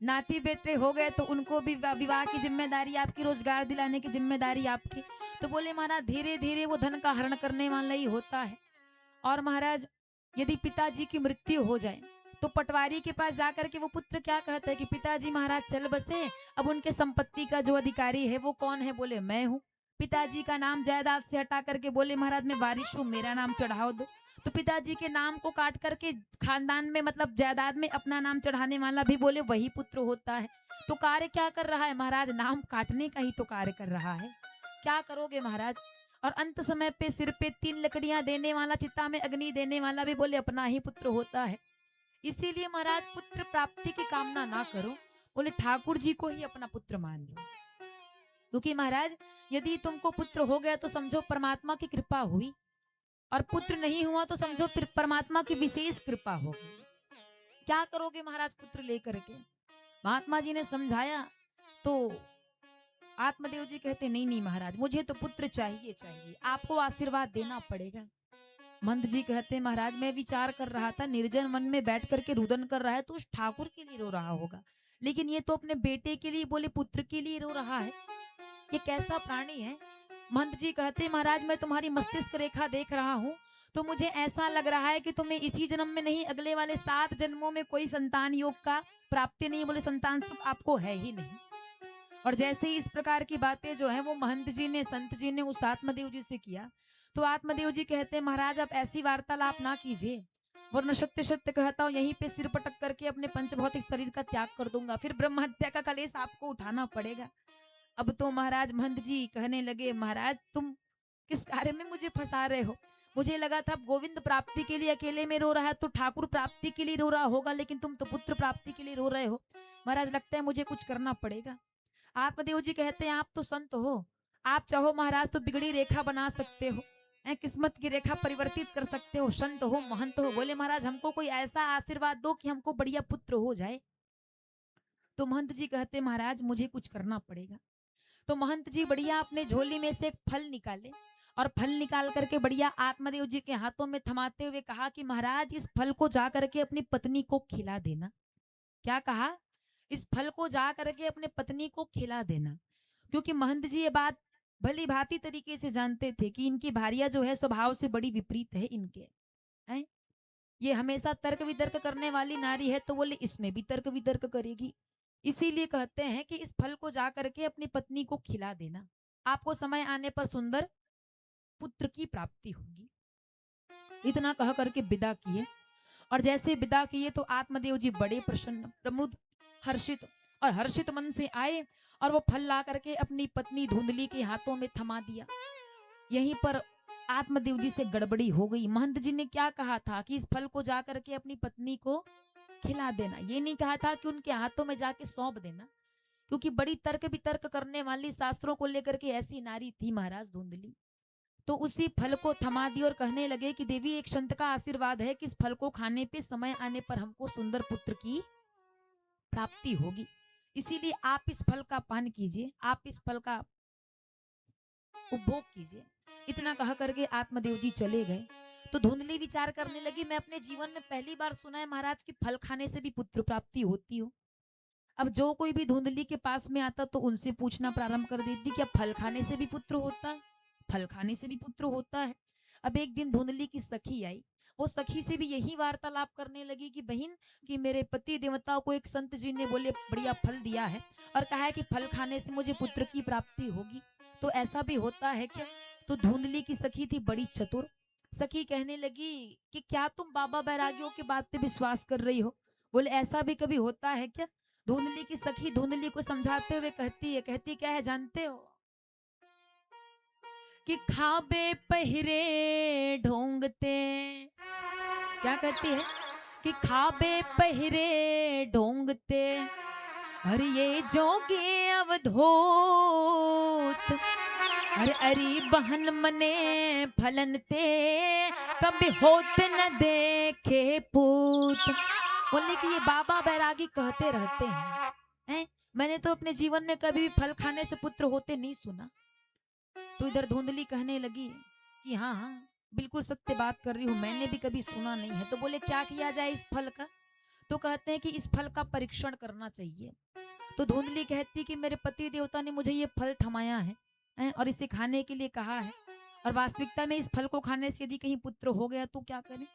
नाती बेटे हो गए तो उनको भी विवाह की जिम्मेदारी आपकी, रोजगार दिलाने की जिम्मेदारी आपकी। तो बोले महाराज धीरे धीरे वो धन का हरण करने वाला ही होता है। और महाराज यदि पिताजी की मृत्यु हो जाए तो पटवारी के पास जाकर के वो पुत्र क्या कहता है कि पिताजी महाराज चल बसे, अब उनके संपत्ति का जो अधिकारी है वो कौन है, बोले मैं हूँ। पिताजी का नाम जायदाद से हटा करके बोले महाराज मैं वारिश हूँ, मेरा नाम चढ़ाओ दो। तो पिताजी के नाम को काट करके खानदान में मतलब जायदाद में अपना नाम चढ़ाने वाला भी बोले वही पुत्र होता है। तो कार्य क्या कर रहा है महाराज, नाम काटने का ही तो कार्य कर रहा है। क्या करोगे महाराज। और अंत समय पे सिर पे 3 लकड़ियां देने वाला, चिता में अग्नि देने वाला भी बोले अपना ही पुत्र होता है। इसीलिए महाराज पुत्र प्राप्ति की कामना ना करो, बोले ठाकुर जी को ही अपना पुत्र मान लो। क्योंकि महाराज यदि तुमको पुत्र हो गया तो समझो परमात्मा की कृपा हुई, और पुत्र नहीं हुआ तो समझो फिर परमात्मा की विशेष कृपा होगी। क्या करोगे महाराज पुत्र लेकर के। महात्मा जी ने समझाया तो आत्मदेव जी कहते नहीं नहीं महाराज मुझे तो पुत्र चाहिए चाहिए, आपको आशीर्वाद देना पड़ेगा। मंद जी कहते महाराज मैं विचार कर रहा था, निर्जन मन में बैठ करके रुदन कर रहा है तो उस ठाकुर के लिए रो रहा होगा, लेकिन ये तो अपने बेटे के लिए बोले पुत्र के लिए रो रहा है, ये कैसा प्राणी है। मंद जी कहते महाराज मैं तुम्हारी मस्तिष्क रेखा देख रहा हूँ तो मुझे ऐसा लग रहा है कि तुम्हें इसी जन्म में नहीं अगले वाले 7 जन्मों में कोई संतान योग का प्राप्ति नहीं, बोले संतान सुख आपको है ही नहीं। और जैसे ही इस प्रकार की बातें जो है वो महंत जी ने संत जी ने उस आत्मदेव जी से किया तो आत्मदेव जी कहते हैं महाराज आप ऐसी वार्तालाप ना कीजिए, वरना सत्य सत्य कहता हूँ यहीं पे सिर पटक करके अपने पंचभौतिक शरीर का त्याग कर दूंगा, फिर ब्रह्म हत्या का कलेश आपको उठाना पड़ेगा। अब तो महाराज महंत जी कहने लगे महाराज तुम किस कार्य में मुझे फंसा रहे हो, मुझे लगा था गोविंद प्राप्ति के लिए अकेले में रो रहा है तो ठाकुर प्राप्ति के लिए रो रहा होगा, लेकिन तुम तो पुत्र प्राप्ति के लिए रो रहे हो। महाराज लगता है मुझे कुछ करना पड़ेगा। आत्मदेव जी कहते हैं आप तो संत हो, आप चाहो महाराज तो बिगड़ी रेखा बना सकते हो, किस्मत की रेखा परिवर्तित कर सकते हो, संत हो, महंत हो। बोले महाराज हमको कोई ऐसा आशीर्वाद दो कि हमको बढ़िया पुत्र हो जाए। तो महंत जी कहते महाराज मुझे कुछ करना पड़ेगा। तो महंत जी बढ़िया अपने झोली में से एक फल निकाले और फल निकाल करके बढ़िया आत्मदेव जी के हाथों में थमाते हुए कहा कि महाराज इस फल को जा करके अपनी पत्नी को खिला देना। क्या कहा? इस फल को जा करके अपने पत्नी को खिला देना। क्योंकि महंत जी ये बात भली भांति तरीके से जानते थे कि इनकी भारिया जो है स्वभाव से बड़ी विपरीत है इनके, हैं? ये हमेशा तर्क वितर्क करने वाली नारी है, तो बोले इसमें भी तर्क वितर्क करेगी। इसीलिए कहते हैं कि इस फल को जा करके अपनी पत्नी को खिला देना, आपको समय आने पर सुंदर पुत्र की प्राप्ति होगी। इतना कह करके विदा किए और जैसे विदा किए तो आत्मदेव जी बड़े प्रसन्न, प्रमुद, हर्षित और हर्षित मन से आए और वो फल ला करके अपनी पत्नी धुंधली के हाथों में थमा दिया। यहीं पर आत्मदेव जी से गड़बड़ी हो गई। महंत जी ने क्या कहा था कि इस फल को जा करके अपनी पत्नी को खिला देना, ये नहीं कहा था कि उनके हाथों में जाके सौंप देना, क्योंकि बड़ी तर्क वितर्क करने वाली, शास्त्रों को लेकर के ऐसी नारी थी महाराज धुंधली। तो उसी फल को थमा दी और कहने लगे कि देवी एक संत का आशीर्वाद है कि इस फल को खाने पे समय आने पर हमको सुंदर पुत्र की प्राप्ति होगी, इसीलिए आप इस फल का पान कीजिए, आप इस फल का उपभोग कीजिए। इतना कह करके आत्मदेव जी चले गए। तो धुंधली विचार करने लगी मैं अपने जीवन में पहली बार सुना है महाराज कि फल खाने से भी पुत्र प्राप्ति होती हो। अब जो कोई भी धुंधली के पास में आता तो उनसे पूछना प्रारंभ कर देती क्या फल खाने से भी पुत्र होता है, फल खाने से भी पुत्र होता है। अब एक दिन धुंधली की सखी आई, वो सखी से भी यही वार्तालाप करने लगी कि बहन कि मेरे पति देवताओं को एक संत जी ने बोले बढ़िया फल दिया है और कहा है कि फल खाने से मुझे पुत्र की प्राप्ति होगी, तो ऐसा भी होता है क्या? तो धुंधली की सखी थी बड़ी चतुर। सखी कहने लगी कि क्या तुम बाबा बैरागियों की बात पे विश्वास कर रही हो? बोले ऐसा भी कभी होता है क्या? धुंधली की सखी धुंधली को समझाते हुए कहती क्या है जानते हो? कि खाबे पहिरे ढोंगते, क्या कहती है कि खाबे पहिरे ढोंगते अरे ये जोगे अवधूत अरे अरी बहन मने फलनते कभी होत न देखे पूत। बोले कि ये बाबा बैरागी कहते रहते हैं, मैंने तो अपने जीवन में कभी भी फल खाने से पुत्र होते नहीं सुना। तो इधर धुंधली कहने लगी कि हाँ हाँ बिल्कुल सत्य बात कर रही हूँ, मैंने भी कभी सुना नहीं है। तो बोले क्या किया जाए इस फल का? तो कहते हैं कि इस फल का परीक्षण करना चाहिए। तो धुंधली कहती कि मेरे पति देवता ने मुझे ये फल थमाया है और इसे खाने के लिए कहा है, और वास्तविकता में इस फल को खाने से यदि कहीं पुत्र हो गया तो क्या करें?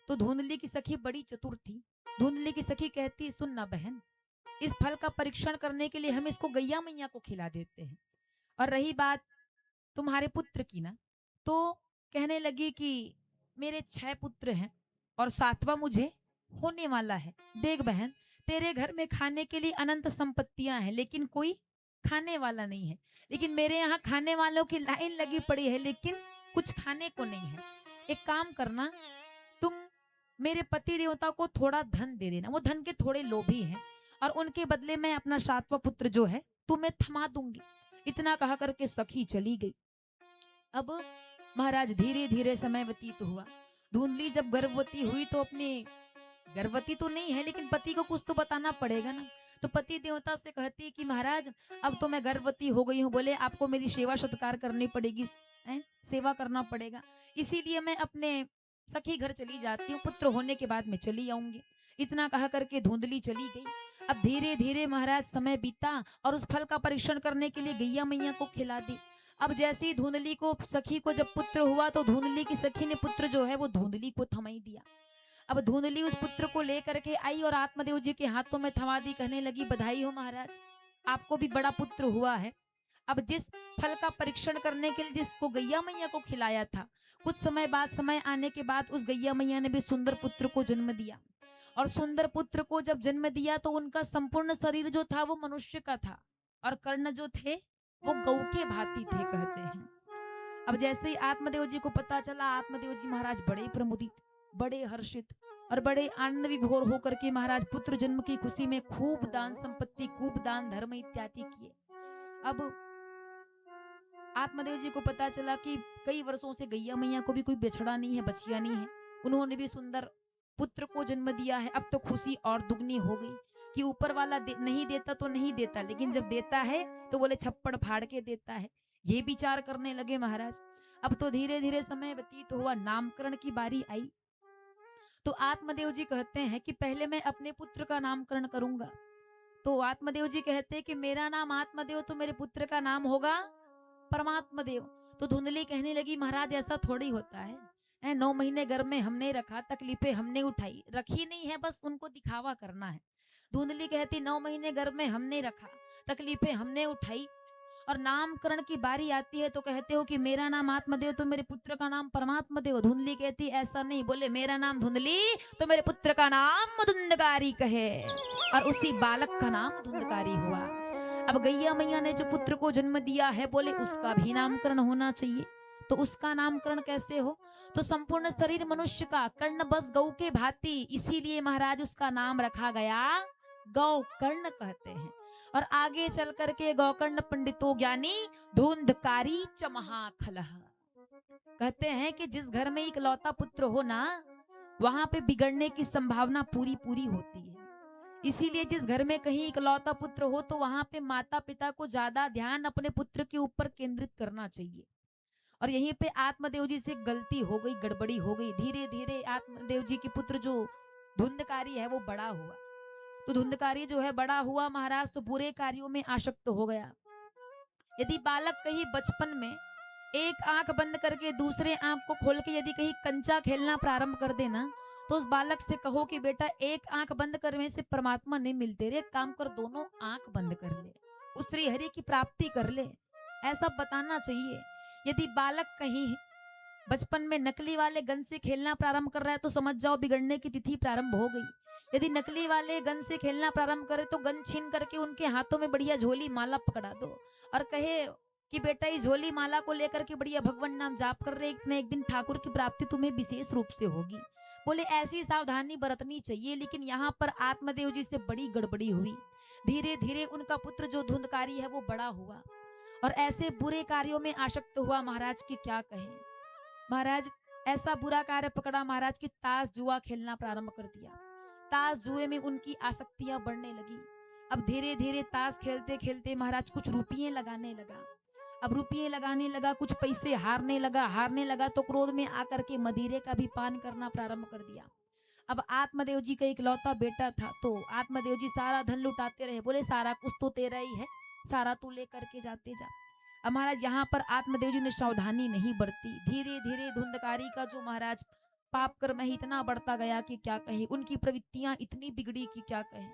तो धुंधली की सखी बड़ी चतुर थी। धुंधली की सखी कहती सुन ना बहन, इस फल का परीक्षण करने के लिए हम इसको गैया मैया को खिला देते हैं, और रही बात तुम्हारे पुत्र की ना, तो कहने लगी कि मेरे 6 पुत्र हैं और 7वां मुझे होने वाला है। देख बहन तेरे घर में खाने के लिए अनंत संपत्तियां हैं लेकिन कोई खाने वाला नहीं है, लेकिन मेरे यहाँ खाने वालों की लाइन लगी पड़ी है लेकिन कुछ खाने को नहीं है। एक काम करना, तुम मेरे पति देवता को थोड़ा धन दे देना, वो धन के थोड़े लोभी हैं, और उनके बदले में अपना 7वां पुत्र जो है तुम्हें थमा दूंगी। इतना कहा करके सखी चली गई। अब महाराज धीरे धीरे समय व्यतीत हुआ। धुंधली जब गर्भवती हुई तो अपनी, गर्भवती तो नहीं है लेकिन पति को कुछ तो बताना पड़ेगा ना, तो पति देवता से कहती कि महाराज अब तो मैं गर्भवती हो गई हूँ, बोले आपको मेरी सेवा सत्कार करनी पड़ेगी, सेवा करना पड़ेगा, इसीलिए मैं अपने सखी घर चली जाती हूँ, पुत्र होने के बाद मैं चली आऊंगी। इतना कहा करके धुंधली चली गई। अब धीरे धीरे महाराज समय बीता और उस फल का परीक्षण करने के लिए गैया मैया को खिला दी। अब जैसे ही धुंधली को, सखी को जब पुत्र हुआ तो धुंधली की सखी ने पुत्र जो है वो धुंधली को थमाई दिया। अब धुंधली उस पुत्र को लेकर के आई और आत्मदेव जी के हाथों में थमा दी, कहने लगी बधाई हो महाराज, आपको भी बड़ा पुत्र हुआ है। अब जिस फल का परीक्षण करने के लिए जिसको गैया मैया को खिलाया था, कुछ समय बाद, समय आने के बाद उस गैया मैया ने भी सुंदर पुत्र को जन्म दिया, और सुंदर पुत्र को जब जन्म दिया तो उनका संपूर्ण शरीर जो था वो मनुष्य का था और कर्ण जो थे वो गौ के भांति थे, कहते हैं। अब जैसे ही आत्मदेव जी को पता चला, आत्मदेव जी महाराज बड़े प्रमुदित, बड़े हर्षित और बड़े आनंद विभोर होकर के महाराज पुत्र जन्म की खुशी में खूब दान संपत्ति, खूब दान धर्म इत्यादि किए। अब आत्मदेव जी को पता चला कि कई वर्षों से गैया मैया को भी कोई बछड़ा नहीं है, बछिया नहीं है, उन्होंने भी सुंदर पुत्र को जन्म दिया है। अब तो खुशी और दुगनी हो गई कि ऊपर वाला नहीं देता तो नहीं देता, लेकिन जब देता है तो बोले छप्पड़ फाड़ के देता है। ये विचार करने लगे महाराज। अब तो धीरे धीरे समय व्यतीत हुआ, नामकरण की बारी आई। तो आत्मदेव जी कहते हैं कि पहले मैं अपने पुत्र का नामकरण करूंगा। तो आत्मदेव जी कहते हैं कि मेरा नाम आत्मदेव तो मेरे पुत्र का नाम होगा परमात्मा देव। तो धुंधली कहने लगी महाराज ऐसा थोड़ी होता है, 9 महीने गर्भ में हमने रखा, तकलीफें हमने उठाई, रखी नहीं है, बस उनको दिखावा करना है। धुंधली कहती 9 महीने गर्भ में हमने रखा, तकलीफें हमने उठाई, और नामकरण की बारी आती है तो कहते हो कि मेरा नाम आत्मदेव तो मेरे पुत्र का नाम परमात्मा देव। धुंधली कहती ऐसा नहीं, बोले मेरा नाम धुंधली तो मेरे पुत्र का नाम धुंधकारी कहे, और उसी बालक का नाम धुंधकारी हुआ। अब गैया मैया ने जो पुत्र को जन्म दिया है, बोले उसका भी नामकरण होना चाहिए। तो उसका नामकरण कैसे हो? तो संपूर्ण शरीर मनुष्य का, कर्ण बस गौ के भांति, इसीलिए महाराज उसका नाम रखा गया गौकर्ण कहते हैं। और आगे चल करके गौकर्ण पंडितो ज्ञानी धुंधकारी च महाखलः, कहते हैं कि जिस घर में एक लौता पुत्र हो ना, वहां पे बिगड़ने की संभावना पूरी पूरी होती है। इसीलिए जिस घर में कहीं इकलौता पुत्र हो तो वहां पे माता पिता को ज्यादा ध्यान अपने पुत्र के ऊपर केंद्रित करना चाहिए। और यहीं पे आत्मदेव जी से गलती हो गई, गड़बड़ी हो गई। धीरे धीरे आत्मदेव जी के पुत्र जो धुंधकारी है वो बड़ा हुआ। तो धुंधकारी जो है बड़ा हुआ महाराज, तो बुरे कार्यों में आसक्त हो गया। यदि बालक कहीं बचपन में एक आंख बंद करके दूसरे आंख को खोल के यदि कहीं कंचा खेलना प्रारंभ कर देना, तो उस बालक से कहो कि बेटा एक आंख बंद करने से परमात्मा नहीं मिलते रे, काम कर दोनों आंख बंद कर ले, उस श्री हरि की प्राप्ति कर ले, ऐसा बताना चाहिए। यदि बालक कहीं बचपन में नकली वाले गन से खेलना प्रारंभ कर रहा है तो समझ जाओ बिगड़ने की तिथि प्रारंभ हो गई। यदि नकली वाले गन से खेलना प्रारंभ करे तो गन छीन करके उनके हाथों में बढ़िया झोली माला पकड़ा दो और कहे कि बेटा इस झोली माला को लेकर के बढ़िया भगवान नाम जाप कर रहे, एक न एक दिन ठाकुर की प्राप्ति तुम्हें विशेष रूप से होगी। बोले ऐसी सावधानी बरतनी चाहिए। लेकिन यहाँ पर आत्मदेव जी से बड़ी गड़बड़ी हुई। धीरे धीरे उनका पुत्र जो धुंधकारी है वो बड़ा हुआ और ऐसे बुरे कार्यों में आसक्त हुआ महाराज की क्या कहें। महाराज ऐसा बुरा कार्य पकड़ा महाराज की ताश जुआ खेलना प्रारंभ कर दिया। ताश जुए में उनकी आसक्तियां बढ़ने लगी। अब धीरे धीरे ताश खेलते खेलते महाराज कुछ रुपये लगाने लगा। अब रुपये लगाने लगा, कुछ पैसे हारने लगा तो क्रोध में आकर के मदिरे का भी पान करना प्रारंभ कर दिया। अब आत्मदेव जी का इकलौता बेटा था तो आत्मदेव जी सारा धन लुटाते रहे। बोले सारा कुछ तो तेरा ही है, सारा तू ले करके जाते जा। अब महाराज यहाँ पर आत्मदेव जी ने सावधानी नहीं बरती। धीरे धीरे धुंधकारी का जो महाराज पाप कर्म है इतना बढ़ता गया कि क्या कहें, उनकी प्रवृत्तियां इतनी बिगड़ी कि क्या कहें।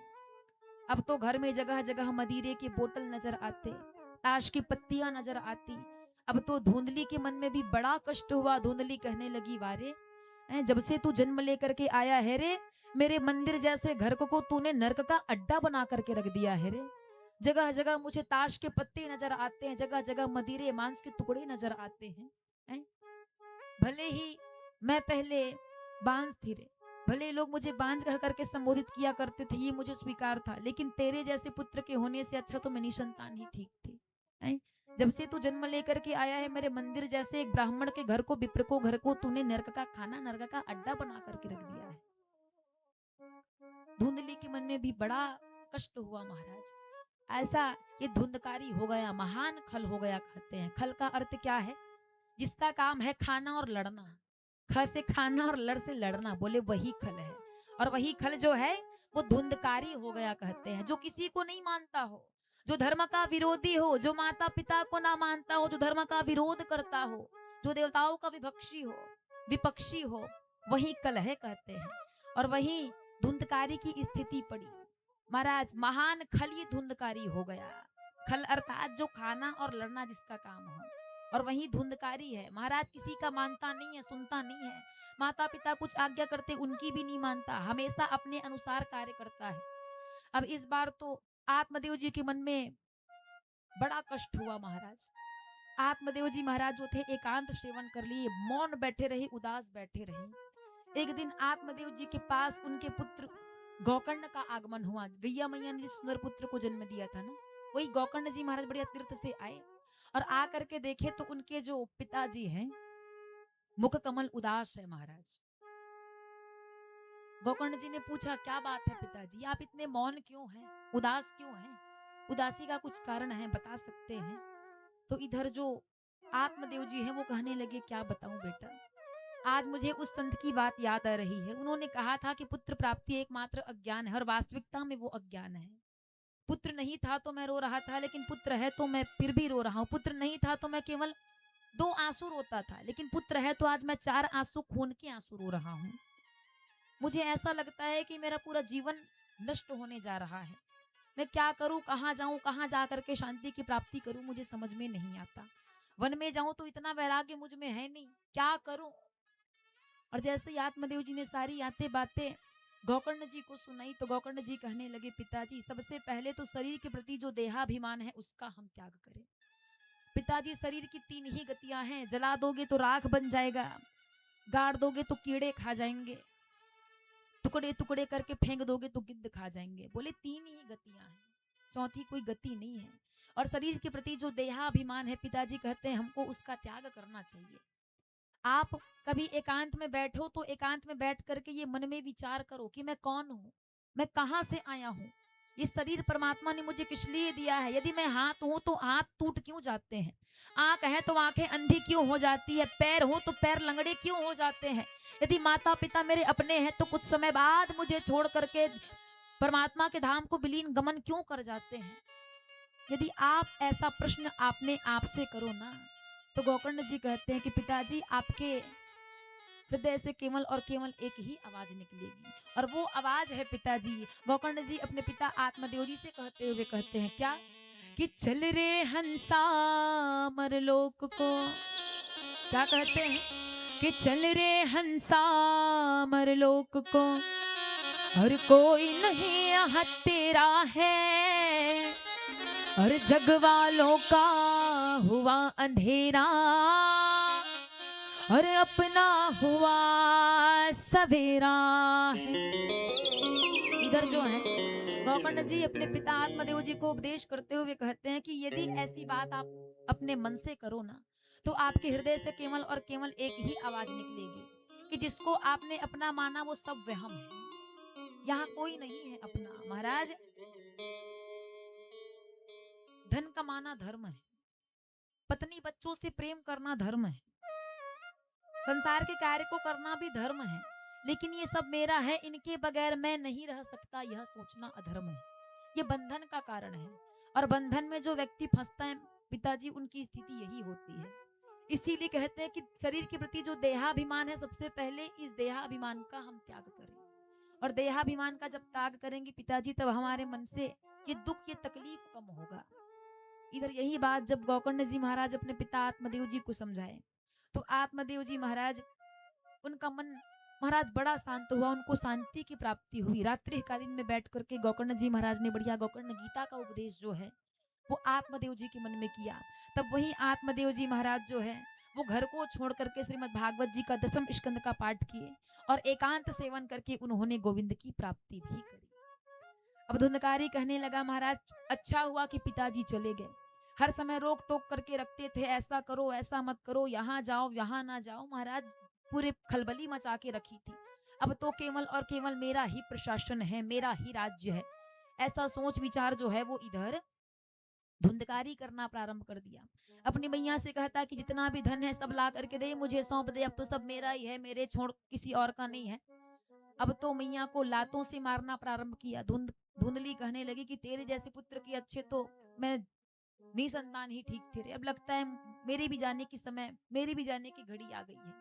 अब तो घर में जगह जगह मदिरे के बोतल नजर आते, ताश की पत्तियां नजर आती। अब तो धुंधली के मन में भी बड़ा कष्ट हुआ। धुंधली कहने लगी वारे जब से तू जन्म लेकर के आया है रे, मेरे मंदिर जैसे घर को तूने नरक का अड्डा बना करके रख दिया है रे। जगह जगह मुझे ताश के पत्ते नजर आते हैं, जगह जगह मदिरे मांस के टुकड़े नजर आते हैं। भले ही मैं पहले बांझ थी रे, भले लोग मुझे बांझ कह करके संबोधित किया करते थे, ये मुझे स्वीकार था, लेकिन तेरे जैसे पुत्र के होने से अच्छा तो मैं निसंतान ही ठीक थी। जब से तू जन्म लेकर के आया है मेरे मंदिर जैसे एक ब्राह्मण के घर को, विप्र को घर को तूने नरक का खाना, नरक का अड्डा बना करके रख दिया है। धुंधली के मन में भी बड़ा कष्ट हुआ महाराज। ऐसा ये धुंधकारी हो गया, महान खल हो गया कहते हैं। खल का अर्थ क्या है? जिसका काम है खाना और लड़ना। ख से खाना और लड़ से लड़ना, बोले वही खल है। और वही खल जो है वो धुंधकारी हो गया कहते हैं। जो किसी को नहीं मानता हो, जो धर्म का विरोधी हो, जो माता पिता को ना मानता हो, जो धर्म का विरोध करता हो, जो देवताओं का विपक्षी हो, वही कलह कहते हैं। और वही धुंधकारी की स्थिति पड़ी महाराज। महान खल ये धुंधकारी हो गया। खल अर्थात जो खाना और लड़ना जिसका काम हो, और वही धुंधकारी है महाराज। किसी का मानता नहीं है, सुनता नहीं है। माता पिता कुछ आज्ञा करते उनकी भी नहीं मानता, हमेशा अपने अनुसार कार्य करता है। अब इस बार तो आत्मदेव जी के मन में बड़ा कष्ट हुआ महाराज। आत्मदेव जी महाराज जो थे एकांत सेवन कर लिए, मौन बैठे रहे, उदास बैठे रहे। एक दिन आत्मदेव जी के पास उनके पुत्र गौकर्ण का आगमन हुआ। गैया मैया ने जिस सुंदर पुत्र को जन्म दिया था ना, वही गौकर्ण जी महाराज बढ़िया तीर्थ से आए और आ करके देखे तो उनके जो पिताजी हैं, मुख कमल उदास है महाराज। गोकर्ण जी ने पूछा, क्या बात है पिताजी, आप इतने मौन क्यों हैं, उदास क्यों हैं? उदासी का कुछ कारण है, बता सकते हैं? तो इधर जो आत्मदेव जी हैं वो कहने लगे, क्या बताऊं बेटा, आज मुझे उस संत की बात याद आ रही है। उन्होंने कहा था कि पुत्र प्राप्ति एकमात्र अज्ञान है, और वास्तविकता में वो अज्ञान है। पुत्र नहीं था तो मैं रो रहा था, लेकिन पुत्र है तो मैं फिर भी रो रहा हूँ। पुत्र नहीं था तो मैं केवल 2 आंसू रोता था, लेकिन पुत्र है तो आज मैं 4 आंसू खून के आंसू रो रहा हूँ। मुझे ऐसा लगता है कि मेरा पूरा जीवन नष्ट होने जा रहा है। मैं क्या करूं, कहाँ जाऊं, कहाँ जा करके शांति की प्राप्ति करूं, मुझे समझ में नहीं आता। वन में जाऊं तो इतना वैराग्य मुझ में है नहीं, क्या करूं? और जैसे ही आत्मदेव जी ने सारी यातें बातें गोकर्ण जी को सुनाई तो गोकर्ण जी कहने लगे, पिताजी सबसे पहले तो शरीर के प्रति जो देहाभिमान है उसका हम त्याग करें। पिताजी शरीर की 3 ही गतियां हैं, जला दोगे तो राख बन जाएगा, गाड़ दोगे तो कीड़े खा जाएंगे, टुकड़े टुकड़े करके फेंक दोगे तो गिद्ध खा जाएंगे। बोले 3 ही गतियां हैं, चौथी कोई गति नहीं है। और शरीर के प्रति जो देहाभिमान है, पिताजी कहते हैं हमको उसका त्याग करना चाहिए। आप कभी एकांत में बैठो तो एकांत में बैठ करके ये मन में विचार करो कि मैं कौन हूँ, मैं कहाँ से आया हूँ, ये शरीर परमात्मा ने मुझे किस लिए दिया है। यदि मैं हाथ हूं तो हाथ टूट क्यों जाते हैं, आंख है तो आंखें अंधी क्यों हो जाती है, पैर हो तो पैर लंगड़े क्यों हो जाते हैं। यदि माता पिता मेरे अपने हैं तो कुछ समय बाद मुझे छोड़ करके परमात्मा के धाम को विलीन गमन क्यों कर जाते हैं। यदि आप ऐसा प्रश्न आपने आप से करो ना, तो गोकर्ण जी कहते हैं कि पिताजी आपके हृदय से केवल और केवल एक ही आवाज निकलेगी, और वो आवाज है पिताजी। गोकर्ण जी अपने पिता आत्मदेव जी से कहते हुए कहते हैं, क्या कि चल रे हंसा मरलोक को, क्या कहते हैं कि चल रे हंसा मरलोक को, हर कोई नहीं यहाँ तेरा है, और जग वालों का हुआ अंधेरा, और अपना हुआ सवेरा है। इधर जो है गोकर्ण जी अपने पिता आत्मदेव जी को उपदेश करते हुए कहते हैं कि यदि ऐसी बात आप अपने मन से करो ना, तो आपके हृदय से केवल और केवल एक ही आवाज निकलेगी कि जिसको आपने अपना माना वो सब वहम है, यहाँ कोई नहीं है अपना। महाराज, धन कमाना धर्म है, पत्नी बच्चों से प्रेम करना धर्म है, संसार के कार्य को करना भी धर्म है, लेकिन ये सब मेरा है, इनके बगैर मैं नहीं रह सकता, यह सोचना अधर्म है। ये बंधन का कारण है, और बंधन में जो व्यक्ति फंसता है पिताजी, उनकी स्थिति यही होती है। इसीलिए कहते हैं कि शरीर के प्रति जो देहाभिमान है, सबसे पहले इस देहाभिमान का हम त्याग करें, और देहाभिमान का जब त्याग करेंगे पिताजी, तब हमारे मन से ये दुख, ये तकलीफ कम होगा। इधर यही बात जब गोकर्ण जी महाराज अपने पिता आत्मदेव जी को समझाए, तो आत्मदेव जी महाराज, उनका मन महाराज बड़ा शांत हुआ, उनको शांति की प्राप्ति हुई। रात्रि कालीन में बैठ करके गोकर्ण जी महाराज ने बढ़िया गोकर्ण गीता का उपदेश जो है वो आत्मदेव जी के मन में किया। तब वही आत्मदेव जी महाराज जो है वो घर को छोड़ करके श्रीमद् भागवत जी का 10वें स्कंद का पाठ किए, और एकांत सेवन करके उन्होंने गोविंद की प्राप्ति भी करी। अब धुंधकारी कहने लगा, महाराज अच्छा हुआ कि पिताजी चले गए, हर समय रोक टोक करके रखते थे, ऐसा करो ऐसा मत करो, यहाँ जाओ यहाँ ना जाओ, महाराज पूरे खलबली मचा के रखी थी। अब तो केवल और केवल मेरा ही प्रशासन है, मेरा ही राज्य है, ऐसा सोच विचार जो है वो इधर धुंधकारी करना प्रारंभ कर दिया। अपनी मैया से कहता कि जितना भी धन है सब ला करके दे, मुझे सौंप दे, अब तो सब मेरा ही है, मेरे छोड़ किसी और का नहीं है। अब तो मैया को लातों से मारना प्रारंभ किया। धुंधली कहने लगी कि तेरे जैसे पुत्र की अच्छे तो मैं निसंतान ही ठीक थे रे, अब लगता है मेरे भी जाने की समय, मेरी भी जाने की घड़ी आ गई है।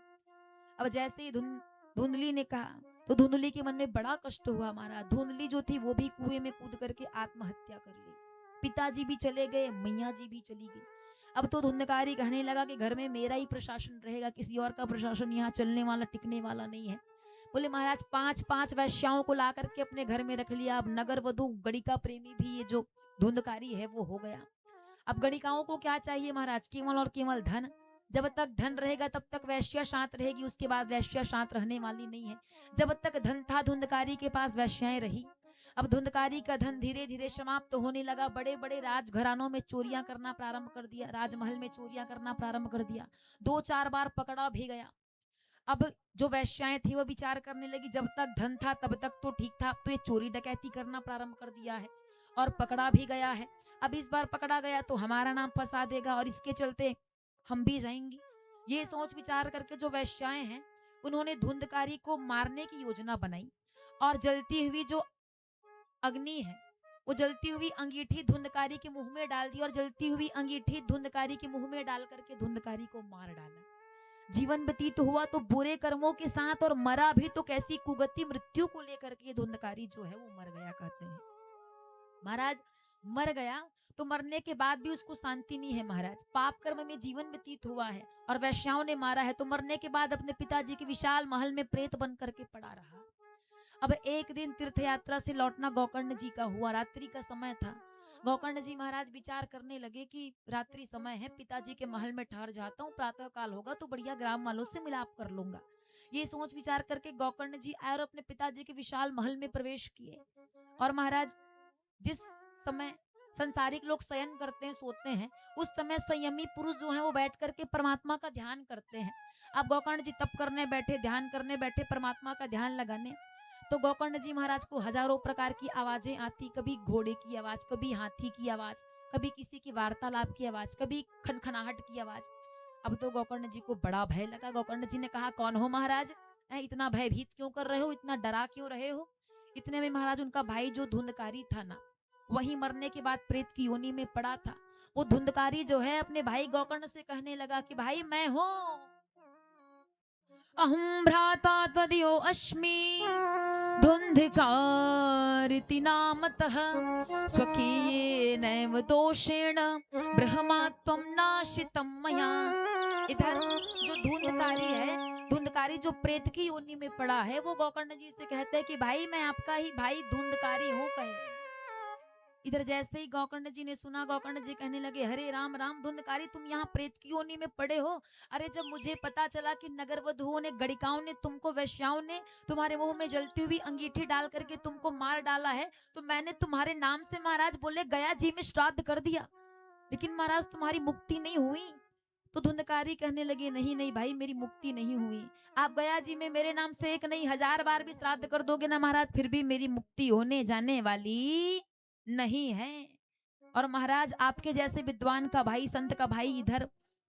अब जैसे ही धुंधली ने कहा तो धुंधली के मन में बड़ा कष्ट हुआ। महाराज, धुंधली जो थी वो भी कुएं में कूद करके आत्महत्या कर ली, पिताजी भी चले गए, मैया जी भी चली गई। अब तो धुंधकारी कहने लगा कि घर में मेरा ही प्रशासन रहेगा, किसी और का प्रशासन यहाँ चलने वाला टिकने वाला नहीं है। बोले महाराज 5-5 वैश्याओं को ला करके अपने घर में रख लिया। अब नगर वधु गणिका प्रेमी भी ये जो धुंधकारी है वो हो गया। अब गणिकाओं को क्या चाहिए महाराज, केवल और केवल धन। जब तक धन रहेगा तब तक वैश्या शांत रहेगी, उसके बाद वैश्या शांत रहने वाली नहीं है। जब तक धन था धुंधकारी के पास वैश्याएं रही, अब धुंधकारी का धन धीरे धीरे समाप्त होने लगा। बड़े बड़े राजघरानों में चोरियां करना प्रारंभ कर दिया, राजमहल में चोरियां करना प्रारंभ कर दिया। 2-4 बार पकड़ा भी गया। अब जो वैश्याएं थी वो विचार करने लगी, जब तक धन था तब तक तो ठीक था, अब तो ये चोरी डकैती करना प्रारंभ कर दिया है और पकड़ा भी गया है। अब इस बार पकड़ा गया तो हमारा नाम फंसा देगा और इसके चलते हम भी जाएंगे। ये सोच विचार करके जो वैश्याएं हैं उन्होंने धुंधकारी को मारने की योजना बनाई और जलती हुई जो अग्नि है वो जलती हुई अंगीठी धुंधकारी के मुंह में डाल दी और जलती हुई अंगीठी धुंधकारी के मुंह में डाल करके धुंधकारी को मार डाला। जीवन व्यतीत हुआ तो बुरे कर्मों के साथ और मरा भी तो कैसी कुगति मृत्यु को लेकर के धुंधकारी जो है वो मर गया। कहते हैं महाराज मर गया तो मरने के बाद भी उसको शांति नहीं है महाराज, पाप कर्म में जीवन व्यतीत हुआ है और वैश्याओं ने मारा है, तो मरने के बाद अपने पिताजी के विशाल महल में प्रेत बन करके पड़ा रहा। अब एक दिन तीर्थ यात्रा से लौटना गोकर्ण जी का हुआ, रात्रि का समय था। गोकर्ण जी महाराज विचार करने लगे कि रात्रि समय है, पिताजी के महल में ठहर जाता हूँ, प्रातः काल होगा तो बढ़िया ग्राम वालों से मिलाप कर लूंगा। ये सोच विचार करके गोकर्ण जी आए और अपने पिताजी के विशाल महल में प्रवेश किए। और महाराज जिस समय संसारिक लोग शयन करते हैं, सोते हैं, उस समय संयमी पुरुष जो है वो बैठ करके परमात्मा का ध्यान करते हैं। अब गोकर्ण जी तप करने बैठे, ध्यान करने बैठे, परमात्मा का ध्यान लगाने, तो गोकर्ण जी महाराज को हजारों प्रकार की आवाजें आती, कभी घोड़े की आवाज, कभी हाथी की आवाज, कभी किसी की वार्तालाप की आवाज, कभी खनखनाहट की आवाज। अब तो गोकर्ण जी को बड़ा भय लगा। गोकर्ण जी ने कहा, कौन हो महाराज, इतना भयभीत क्यों कर रहे हो, इतना डरा क्यों रहे हो। इतने में महाराज उनका भाई जो धुंधकारी था ना, वही मरने के बाद प्रेत की योनि में पड़ा था। वो धुंधकारी जो है अपने भाई गोकर्ण से कहने लगा कि भाई मैं हूं, अहं भ्राता त्वदयो अस्मि धुंधकारिति नामतः स्वकीयेनैव दोषेण ब्रह्मा त्वं नाशितं मया। इधर जो धुंधकारी है, धुंधकारी जो प्रेत की योनि में पड़ा है, वो गोकर्ण जी से कहते हैं कि भाई मैं आपका ही भाई धुंधकारी हूँ कहे। इधर जैसे ही गोकर्ण जी ने सुना, गोकर्ण जी कहने लगे, हरे राम राम, धुंधकारी तुम यहाँ प्रेत की योनि में पड़े हो। अरे जब मुझे पता चला कि नगर वधुओं ने, गणिकाओं ने तुमको, वैश्याओं ने तुम्हारे मुंह में जलती हुई अंगीठी डाल करके तुमको मार डाला है, तो मैंने तुम्हारे नाम से महाराज बोले गया जी में श्राद्ध कर दिया, लेकिन महाराज तुम्हारी मुक्ति नहीं हुई। तो धुंधकारी कहने लगे, नहीं नहीं भाई मेरी मुक्ति नहीं हुई, आप गया जी में मेरे नाम से एक नहीं 1000 बार भी श्राद्ध कर दोगे ना महाराज, फिर भी मेरी मुक्ति होने जाने वाली नहीं है। और महाराज आपके जैसे विद्वान का भाई, संत का भाई इधर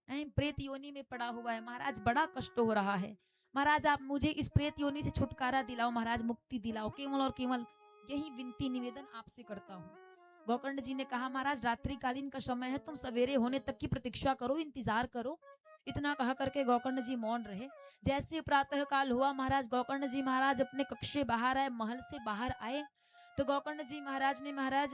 प्रेत योनि में पड़ा हुआ है, महाराज बड़ा कष्ट हो रहा है, महाराज आप मुझे इस प्रेत योनि से छुटकारा दिलाओ, महाराज मुक्ति दिलाओ, केवल और केवल यही विनती निवेदन आपसे करता हूँ। गोकर्ण जी ने कहा, महाराज रात्रिकालीन का समय है, तुम सवेरे होने तक की प्रतीक्षा करो, इंतजार करो। इतना कहा करके गोकर्ण जी मौन रहे। जैसे प्रातः काल हुआ, महाराज गोकर्ण जी महाराज अपने कक्ष से बाहर आए, महल से बाहर आए, तो गोकर्ण जी महाराज ने महाराज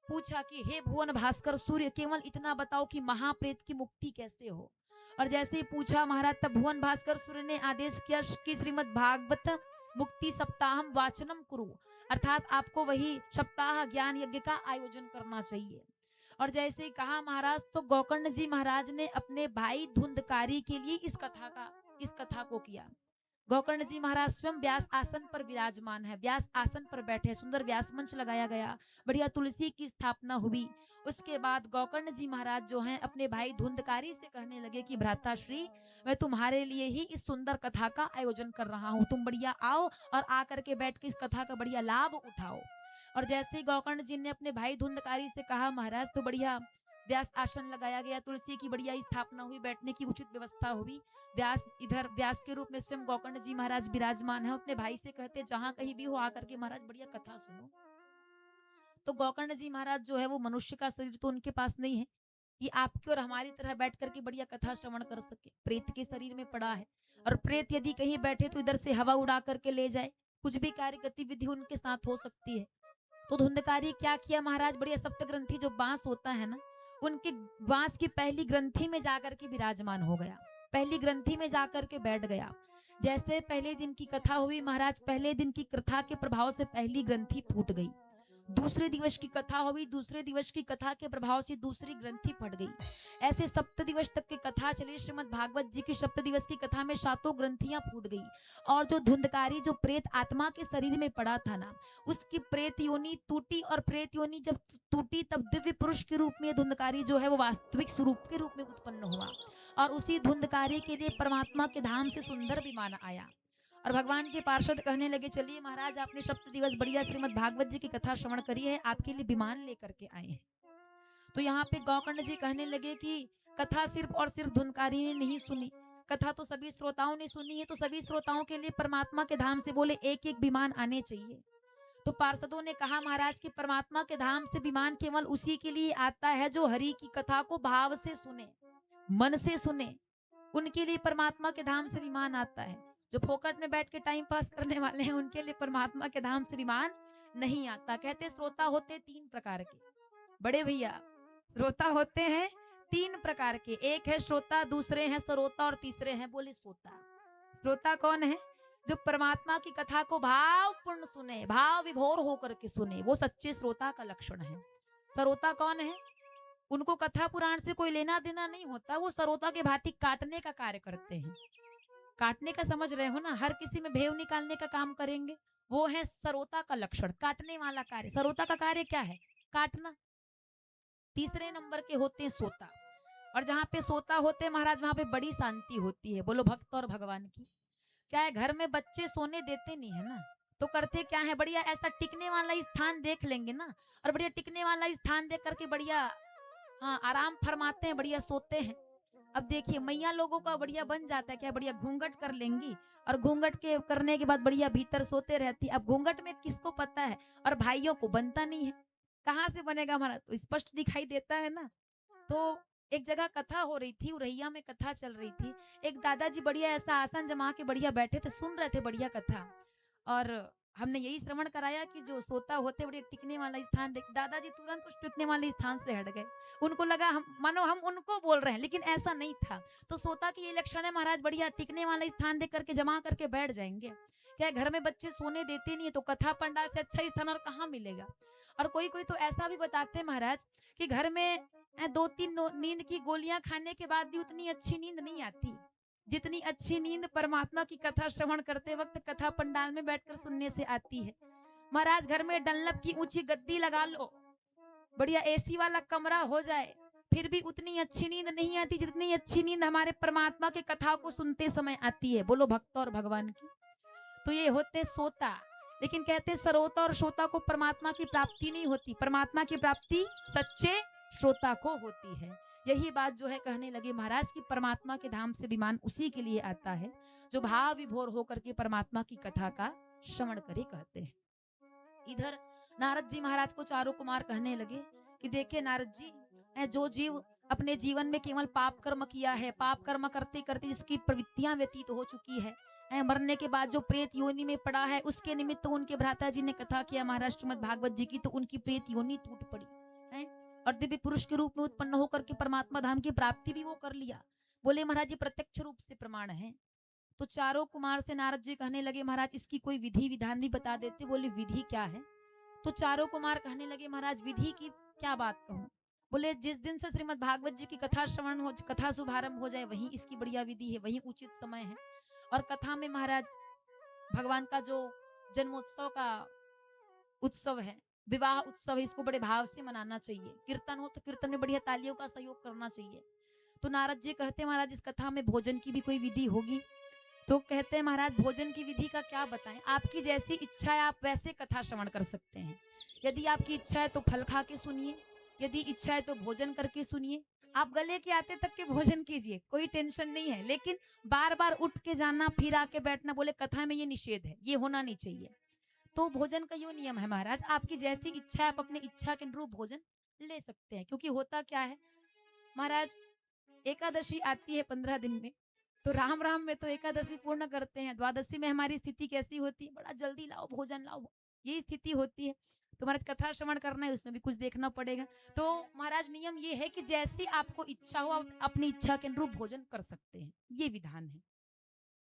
पूछा कि हे भुवन भास्कर सूर्य, केवल इतना बताओ कि महाप्रेत की मुक्ति कैसे हो। और जैसे ही पूछा महाराज, तब भुवन भास्कर सूर्य ने आदेश किया कि श्रीमद् भागवत मुक्ति सप्ताहम वाचनम कुरु, अर्थात आपको वही सप्ताह ज्ञान यज्ञ का आयोजन करना चाहिए। और जैसे ही कहा महाराज, तो गोकर्ण जी महाराज ने अपने भाई धुंधकारी के लिए इस कथा को किया। गोकर्ण जी महाराज स्वयं व्यास आसन पर विराजमान है, व्यास आसन पर बैठे, सुंदर व्यास मंच लगाया गया, बढ़िया तुलसी की स्थापना हुई। उसके बाद गोकर्ण जी महाराज जो हैं अपने भाई धुंधकारी से कहने लगे कि भ्राताश्री, मैं तुम्हारे लिए ही इस सुंदर कथा का आयोजन कर रहा हूँ, तुम बढ़िया आओ और आकर के बैठ के इस कथा का बढ़िया लाभ उठाओ। और जैसे ही गोकर्ण जी ने अपने भाई धुंधकारी से कहा महाराज, तो बढ़िया व्यास आसन लगाया गया, तुलसी की बढ़िया स्थापना हुई, बैठने की उचित व्यवस्था हुई। व्यास इधर व्यास के रूप में स्वयं गोकर्ण जी महाराज विराजमान है। अपने भाई से कहते, जहां कहीं भी हो आकर के महाराज बढ़िया कथा सुनो। तो गोकर्ण जी महाराज जो है वो मनुष्य का शरीर तो उनके पास नहीं है कि आपकी और हमारी तरह बैठ करके बढ़िया कथा श्रवण कर सके, प्रेत के शरीर में पड़ा है। और प्रेत यदि कहीं बैठे तो इधर से हवा उड़ा करके ले जाए, कुछ भी कार्य गतिविधि उनके साथ हो सकती है। तो धुंधकारी क्या किया महाराज, बढ़िया सप्त ग्रंथि जो बांस होता है ना, उनके बांस की पहली ग्रंथि में जाकर के विराजमान हो गया, पहली ग्रंथि में जाकर के बैठ गया। जैसे पहले दिन की कथा हुई महाराज, पहले दिन की कथा के प्रभाव से पहली ग्रंथि फूट गई दूसरे दिवस की कथा हुई, दूसरे दिवस की कथा के प्रभाव से दूसरी ग्रंथि फट गई। ऐसे सप्त दिवस तक की कथा चली। श्रीमद् भागवत जी की सप्त दिवस की कथा में सातों ग्रंथियां फूट गई और जो धुंधकारी जो प्रेत आत्मा के शरीर में पड़ा था ना, उसकी प्रेत योनि टूटी और प्रेत योनि जब टूटी तब दिव्य पुरुष के रूप में धुंधकारी जो है वो वास्तविक स्वरूप के रूप में उत्पन्न हुआ और उसी धुंधकारी के लिए परमात्मा के धाम से सुंदर विमान आया। और भगवान के पार्षद कहने लगे, चलिए महाराज, आपने सप्त दिवस बढ़िया श्रीमद् भागवत जी की कथा श्रवण करी है, आपके लिए विमान लेकर के आए हैं। तो यहाँ पे गौकर्ण जी कहने लगे कि कथा सिर्फ और सिर्फ धुंधकारी ने नहीं सुनी, कथा तो सभी श्रोताओं ने सुनी है, तो सभी श्रोताओं के लिए परमात्मा के धाम से बोले एक एक विमान आने चाहिए। तो पार्षदों ने कहा, महाराज कि परमात्मा के धाम से विमान केवल उसी के लिए आता है जो हरि की कथा को भाव से सुने, मन से सुने, उनके लिए परमात्मा के धाम से विमान आता है। जो फोकट में बैठ के टाइम पास करने वाले हैं उनके लिए परमात्मा के धाम से विमान नहीं आता। कहते श्रोता होते तीन प्रकार के, बड़े भैया श्रोता होते हैं तीन प्रकार के, एक है श्रोता, दूसरे हैं सरोता और तीसरे हैं बोले सोता। श्रोता कौन है? जो परमात्मा की कथा को भाव पूर्ण सुने, भाव विभोर होकर के सुने, वो सच्चे श्रोता का लक्षण है। सरोता कौन है? उनको कथा पुराण से कोई लेना देना नहीं होता, वो सरोता के भांति काटने का कार्य करते हैं। काटने का समझ रहे हो ना, हर किसी में भेव निकालने का काम करेंगे, वो है सरोता का लक्षण, काटने वाला कार्य। सरोता का कार्य क्या है? काटना। तीसरे नंबर के होते हैं सोता, और जहाँ पे सोता होते हैं महाराज वहां पे बड़ी शांति होती है। बोलो भक्त और भगवान की। क्या है, घर में बच्चे सोने देते नहीं है ना, तो करते क्या है, बढ़िया ऐसा टिकने वाला स्थान देख लेंगे ना, और बढ़िया टिकने वाला स्थान देख करके बढ़िया हाँ आराम फरमाते हैं, बढ़िया सोते हैं। अब देखिए मैया लोगों का बढ़िया बन जाता है क्या, बढ़िया घूंघट कर लेंगी और घूंघट के करने के बाद बढ़िया भीतर सोते रहती। अब घूंघट में किसको पता है, और भाइयों को बनता नहीं है, कहाँ से बनेगा हमारा, तो स्पष्ट दिखाई देता है ना। तो एक जगह कथा हो रही थी, उरैया में कथा चल रही थी। एक दादाजी बढ़िया ऐसा आसन जमा के बढ़िया बैठे थे, सुन रहे थे बढ़िया कथा, और हमने यही श्रवण कराया कि जो सोता होते बढ़िया टिकने वाला स्थान देख, दादाजी तुरंत उस टिकने वाले स्थान से हट गए। उनको लगा हम मानो हम उनको बोल रहे हैं, लेकिन ऐसा नहीं था। तो सोता की ये लक्षण है महाराज, बढ़िया टिकने वाला स्थान देख करके जमा करके बैठ जाएंगे। क्या घर में बच्चे सोने देते नहीं है, तो कथा पंडाल से अच्छा स्थान और कहाँ मिलेगा। और कोई कोई तो ऐसा भी बताते हैं महाराज कि घर में 2-3 नींद की गोलियां खाने के बाद भी उतनी अच्छी नींद नहीं आती जितनी अच्छी नींद परमात्मा की कथा श्रवण करते वक्त कथा पंडाल में बैठकर सुनने से आती है। महाराज घर में डनलप की ऊंची गद्दी लगा लो, बढ़िया एसी वाला कमरा हो जाए, फिर भी उतनी अच्छी नींद नहीं आती जितनी अच्छी नींद हमारे परमात्मा के कथा को सुनते समय आती है। बोलो भक्त और भगवान की। तो ये होते सोता, लेकिन कहते सरोता और श्रोता को परमात्मा की प्राप्ति नहीं होती, परमात्मा की प्राप्ति सच्चे श्रोता को होती है। यही बात जो है कहने लगे महाराज की परमात्मा के धाम से विमान उसी के लिए आता है जो भाव विभोर होकर के परमात्मा की कथा का श्रवण करे, कहते हैं। इधर नारद जी महाराज को चारों कुमार कहने लगे कि देखिए नारद जी, जो जीव अपने जीवन में केवल पाप कर्म किया है, पाप कर्म करते करते जिसकी प्रवृत्तियां व्यतीत हो चुकी है, मरने के बाद जो प्रेत योनि में पड़ा है, उसके निमित्त उनके भ्राता जी ने कथा किया महाराज श्रीमद् भागवत जी की, तो उनकी प्रेत योनि टूट पड़ी है और दिव्य पुरुष के रूप में उत्पन्न होकर के परमात्मा धाम की प्राप्ति भी वो कर लिया। बोले महाराज जी प्रत्यक्ष रूप से प्रमाण है। तो चारों कुमार से नारद जी कहने लगे महाराज इसकी कोई विधि विधान भी बता देते। बोले विधि क्या है? तो चारों कुमार कहने लगे महाराज विधि की क्या बात कहूं। बोले जिस दिन से श्रीमद् भागवत जी की कथा श्रवण हो, कथा शुभारंभ हो जाए, वहीं इसकी बढ़िया विधि है, वहीं उचित समय है। और कथा में महाराज भगवान का जो जन्मोत्सव का उत्सव है, विवाह उत्सव है, इसको बड़े भाव से मनाना चाहिए। कीर्तन हो तो कीर्तन में बढ़िया तालियों का सहयोग करना चाहिए। तो नारद जी कहते हैं महाराज इस कथा में भोजन की भी कोई विधि होगी? तो कहते हैं महाराज भोजन की विधि का क्या बताएं, आपकी जैसी इच्छा है आप वैसे कथा श्रवण कर सकते हैं। यदि आपकी इच्छा है तो फल खा के सुनिए, यदि इच्छा है तो भोजन करके सुनिए। आप गले के आते तक के भोजन कीजिए, कोई टेंशन नहीं है, लेकिन बार बार उठ के जाना फिर आके बैठना, बोले कथा में ये निषेध है, ये होना नहीं चाहिए। तो भोजन का यो नियम है महाराज, आपकी जैसी इच्छा है आप अपने इच्छा के अनुरूप भोजन ले सकते हैं। क्योंकि होता क्या है महाराज, एकादशी आती है 15 दिन में, तो राम राम में तो एकादशी पूर्ण करते हैं, द्वादशी में हमारी स्थिति कैसी होती है, बड़ा जल्दी लाओ भोजन लाओ, यही स्थिति होती है। तो महाराज कथा श्रवण करना है, उसमें भी कुछ देखना पड़ेगा। तो महाराज नियम ये है कि जैसी आपको इच्छा हो आप अपनी इच्छा के अनुरूप भोजन कर सकते हैं, ये विधान है।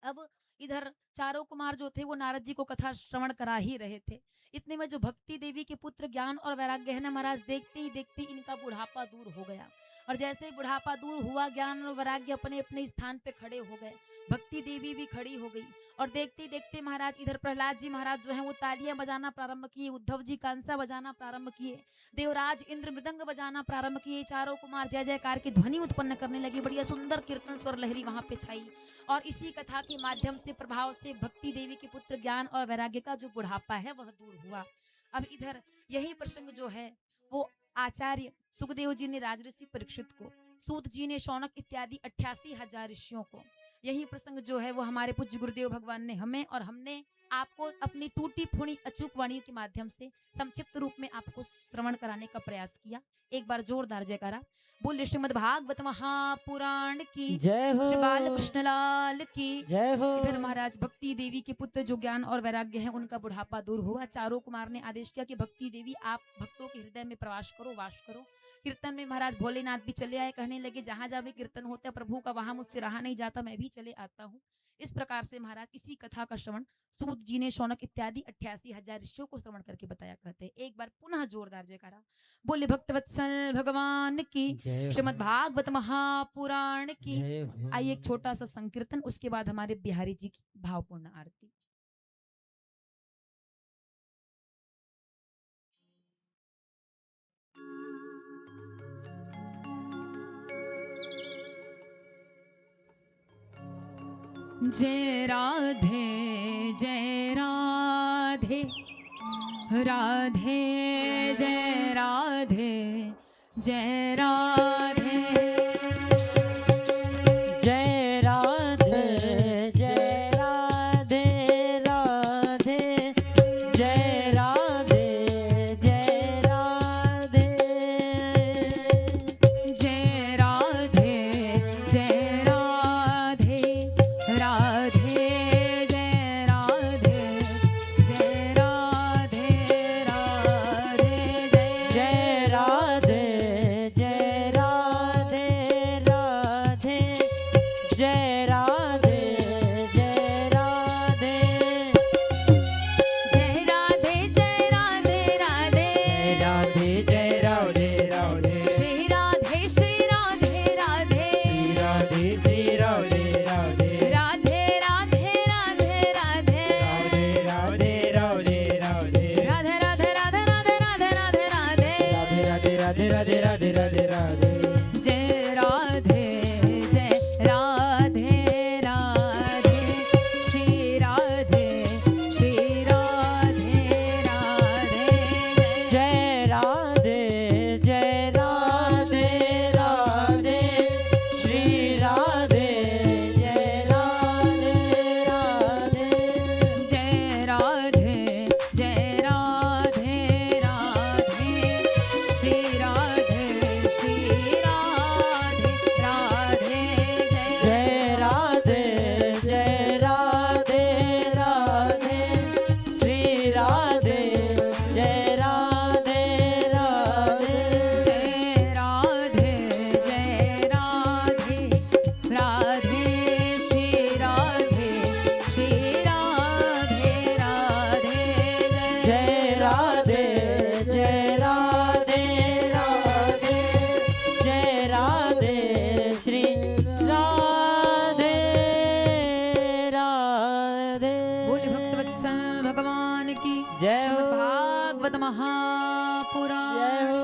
अब इधर चारों कुमार जो थे वो नारद जी को कथा श्रवण करा ही रहे थे। इतने में जो भक्ति देवी के पुत्र ज्ञान और वैराग्य है ना महाराज, देखते ही देखते इनका बुढ़ापा दूर हो गया। और जैसे ही बुढ़ापा दूर हुआ, ज्ञान और वैराग्य अपने अपने स्थान पे खड़े हो गए, भक्ति देवी भी खड़ी हो गई। और देखते ही देखते महाराज इधर प्रहलाद जी महाराज जो हैं वो तालियां बजाना प्रारंभ किए, उद्धव जी कांसा बजाना प्रारंभ किए, देवराज इंद्र मृदंग बजाना प्रारंभ किए, चारों कुमार जय जयकार की ध्वनि उत्पन्न करने लगी। बढ़िया सुंदर कीर्तन स्वर लहरी वहां पे छाई। और इसी कथा के माध्यम से, प्रभाव से भक्ति देवी के पुत्र ज्ञान और वैराग्य का जो बुढ़ापा है वह दूर हुआ। अब इधर यही प्रसंग जो है वो आचार्य सुखदेव जी ने राजऋषि परीक्षित को, सूत जी ने शौनक इत्यादि 88,000 ऋषियों को, यही प्रसंग जो है वो हमारे पूज्य गुरुदेव भगवान ने हमें और हमने आपको अपनी टूटी फूटी अचूक वाणी के माध्यम से संक्षिप्त रूप में आपको श्रवण कराने का प्रयास किया। एक बार जोरदार जयकारा बोल श्रीमद् भागवत महापुराण की जय हो, श्री बालकृष्ण लाल की जय हो। इधर महाराज भक्ति देवी के पुत्र जो ज्ञान और वैराग्य है उनका बुढ़ापा दूर हुआ। चारों कुमार ने आदेश किया कि भक्ति देवी आप भक्तों के हृदय में प्रवास करो, वास करो। कीर्तन में महाराज भोलेनाथ भी चले आए, कहने लगे जहां जहां भी कीर्तन होता है प्रभु का वहां मुझसे रहा नहीं जाता, मैं भी चले आता हूँ। इस प्रकार से महाराज इसी कथा का श्रवण सूत जी ने शौनक इत्यादि 88,000 ऋषियों को श्रवण करके बताया करते हैं। एक बार पुनः जोरदार जयकारा बोले भक्तवत्सल भगवान की जय हो, श्रीमद् भागवत महापुराण की। जय हो। आइए एक छोटा सा संकीर्तन, उसके बाद हमारे बिहारी जी की भावपूर्ण आरती। जय राधे जय राधे, राधे जय राधे, जय राधे। जय राधे, जय राधे, राधे जय राधे, जय राधे। जय राधे जय राधे, राधे जय राधे, जय राधे, राधे जय राधे, जय राधे, राधे जय राधे, जय राधे। जय राधे जय राधे, राधे राधे जय राधे, राधे श्री राधे श्री राधे, राधे राधे श्री राधे, राधे राधे राधे राधे, राधे राधे, राधे राधे, राधे राधे राधे राधे राधे राधे राधे राधे राधे, राधे राधे, राधे राधे। जय राधे जय राधे, राधे श्री राधे श्री राधे, राधे जय राधे, जय राधे, राधे श्री राधे, जय राधे, राधे जय राधे जय राधे, राधे श्री राधे श्री राधे, राधे जय राधे, जय राधे, राधे श्री राधे, जय राधे, राधे जय राधे जय राधे, राधे श्री राधे श्री राधे, राधे जय राधे, जय राधे, राधे जय राधे श्री राधे, राधे। बोले भक्तवत्सल भगवान की जय हो, श्रीमद् भागवत महापुराण जय हो।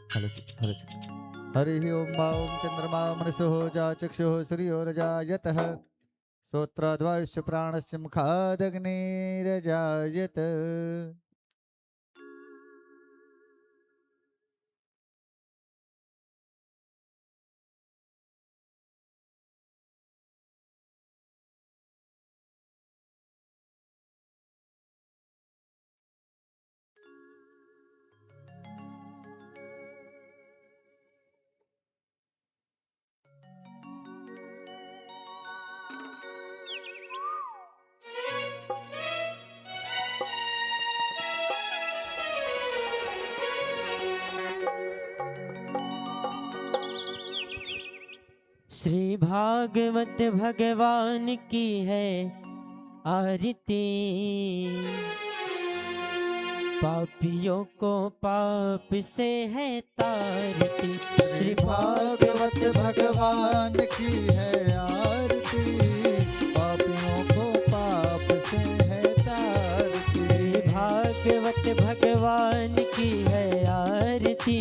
हरिः ओं मा ॐ चन्द्रमा मनसो जा चक्षुः सूर्योरजायतः श्रोत्राद्वायुश्च प्राणस्य मुखादग्निरजायत। श्री भागवत भगवान की है आरती, पापियों को पाप से है तारती। श्री भागवत भगवान की है आरती, पापियों को पाप से है तारती। श्री भागवत भगवान की है आरती,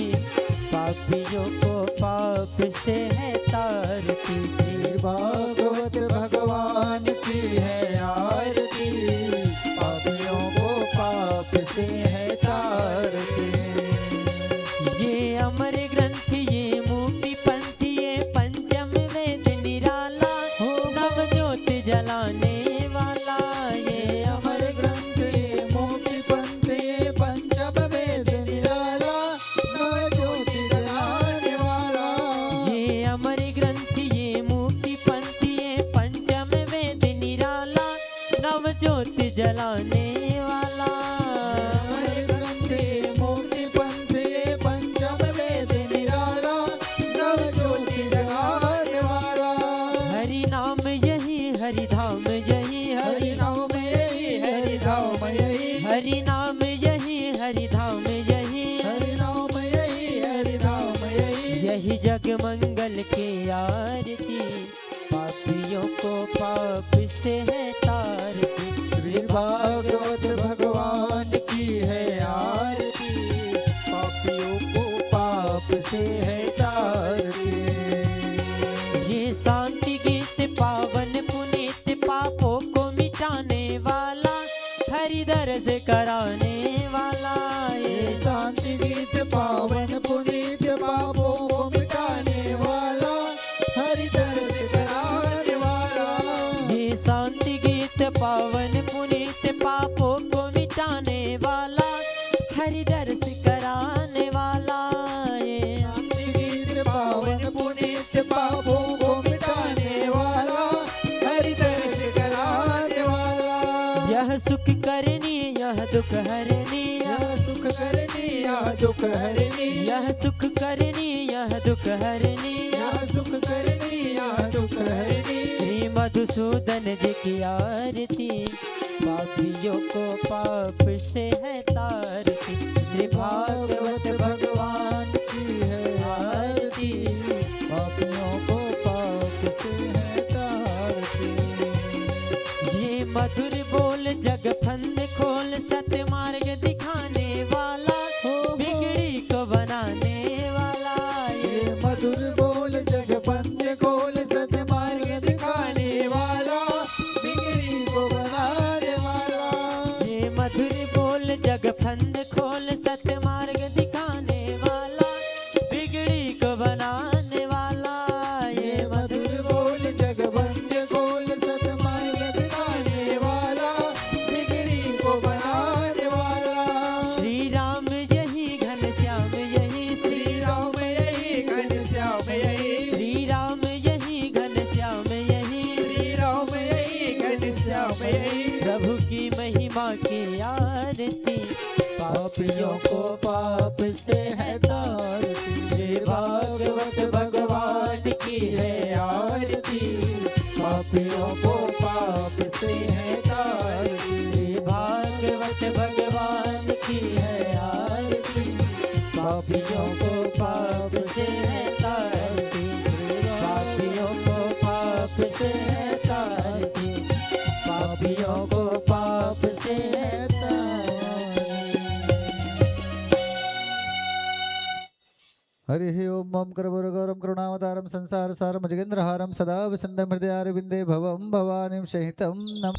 पापियों को पाप से है तारती। श्री भागवत भगवान की है आरती, पापियों को पाप से है तारती। ये अमर ग्रंथ ये मुक्ति पंथ ये पंचम वेद निराला, नव ज्योत जलाने वाला। ये अमर ग्रंथ ये मुक्ति पंथ ये पंचम वेद निराला, नव ज्योति जलाने वाला। ये अमर ग्रंथ ये मुक्ति पंथ ये पंचम वेद निराला, नव ज्योत जलाने वाला। अमर ग्रंथ ये मुक्ति पंथ ये पंचम वेद निराला, नव ज्योति जलाने वाला। हरि नाम यही हरि धाम यही हरि नाम यही हरि धाम यही, हरि नाम यही हरि धाम यही, हरि नाम यही हरि धाम यही। यही जग मंगल की आरती, पापियों को पाप से है तारती। श्री भागवत भगवान की है आरती, पापियों को पाप से है तारती। ये शांति गीत पावन पुनीत, पापों को मिटाने वाला, हरि दर्श कराने वाला। ये ये शांति गीत पावन पुनीत, पापों को मिटाने वाला, हरि दर्श कराने वाला। ये शांति गीत पावन पुनीत, पापों को मिटाने वाला, हरि दर्श कराने वाला। ये शांति गीत पावन पुनीत, पापों को मिटाने वाला, हरि दर्श कराने वाला। यह सुख करनी यह दुख हरनी, यह सुख करनी यह दुख हरनी, यह सुख करनी यह दुख हरनी। यह सुख करनी यह दुख हरनी। श्री मधुसूदन जी की आरती, पापियों को पाप से है तारती। श्री भागवत भगवान की है आरती, पापियों को पाप से है तारती। ये मधुर बोल जग फंद खोल, सत्य मार्ग दिखाने वाला, बिगड़ी को बनाने वाला। ये मधुर बोल जग बंद खोल, सतमार्ग दिखाने वाला, बिगड़ी को बनाने वाला। ये मधुर बोल जग फंद खोल, सत्य मार्ग दिखाने वाला, बिगड़ी को बनाने वाला। ये मधुर बोल जग बंद खोल, सतमार्ग दिखाने वाला, बिगड़ी को बनाने वाला। श्री राम यही घन श्याम यही, श्री राम यही घन श्याम यही, श्री राम यही घन श्याम यही, श्री राम यही घन श्याम यही। प्रभु की महिमा की आरती, पापियों को पाप से है तारती। श्री भागवत भगवान की है आरती, पापियों को पाप से है तारती। श्री भागवत भगवान की है आरती, पापियों को पाप से है तारती। पापियों को पाप से है तारती, पापियों को पाप से है तारती। हरिः ओम मम करवरगौरम करुणावतारम संसार सारम जगेन्द्रहारम सदा वसंतम हृदयारविंदे भवम भवानीं सहितं नम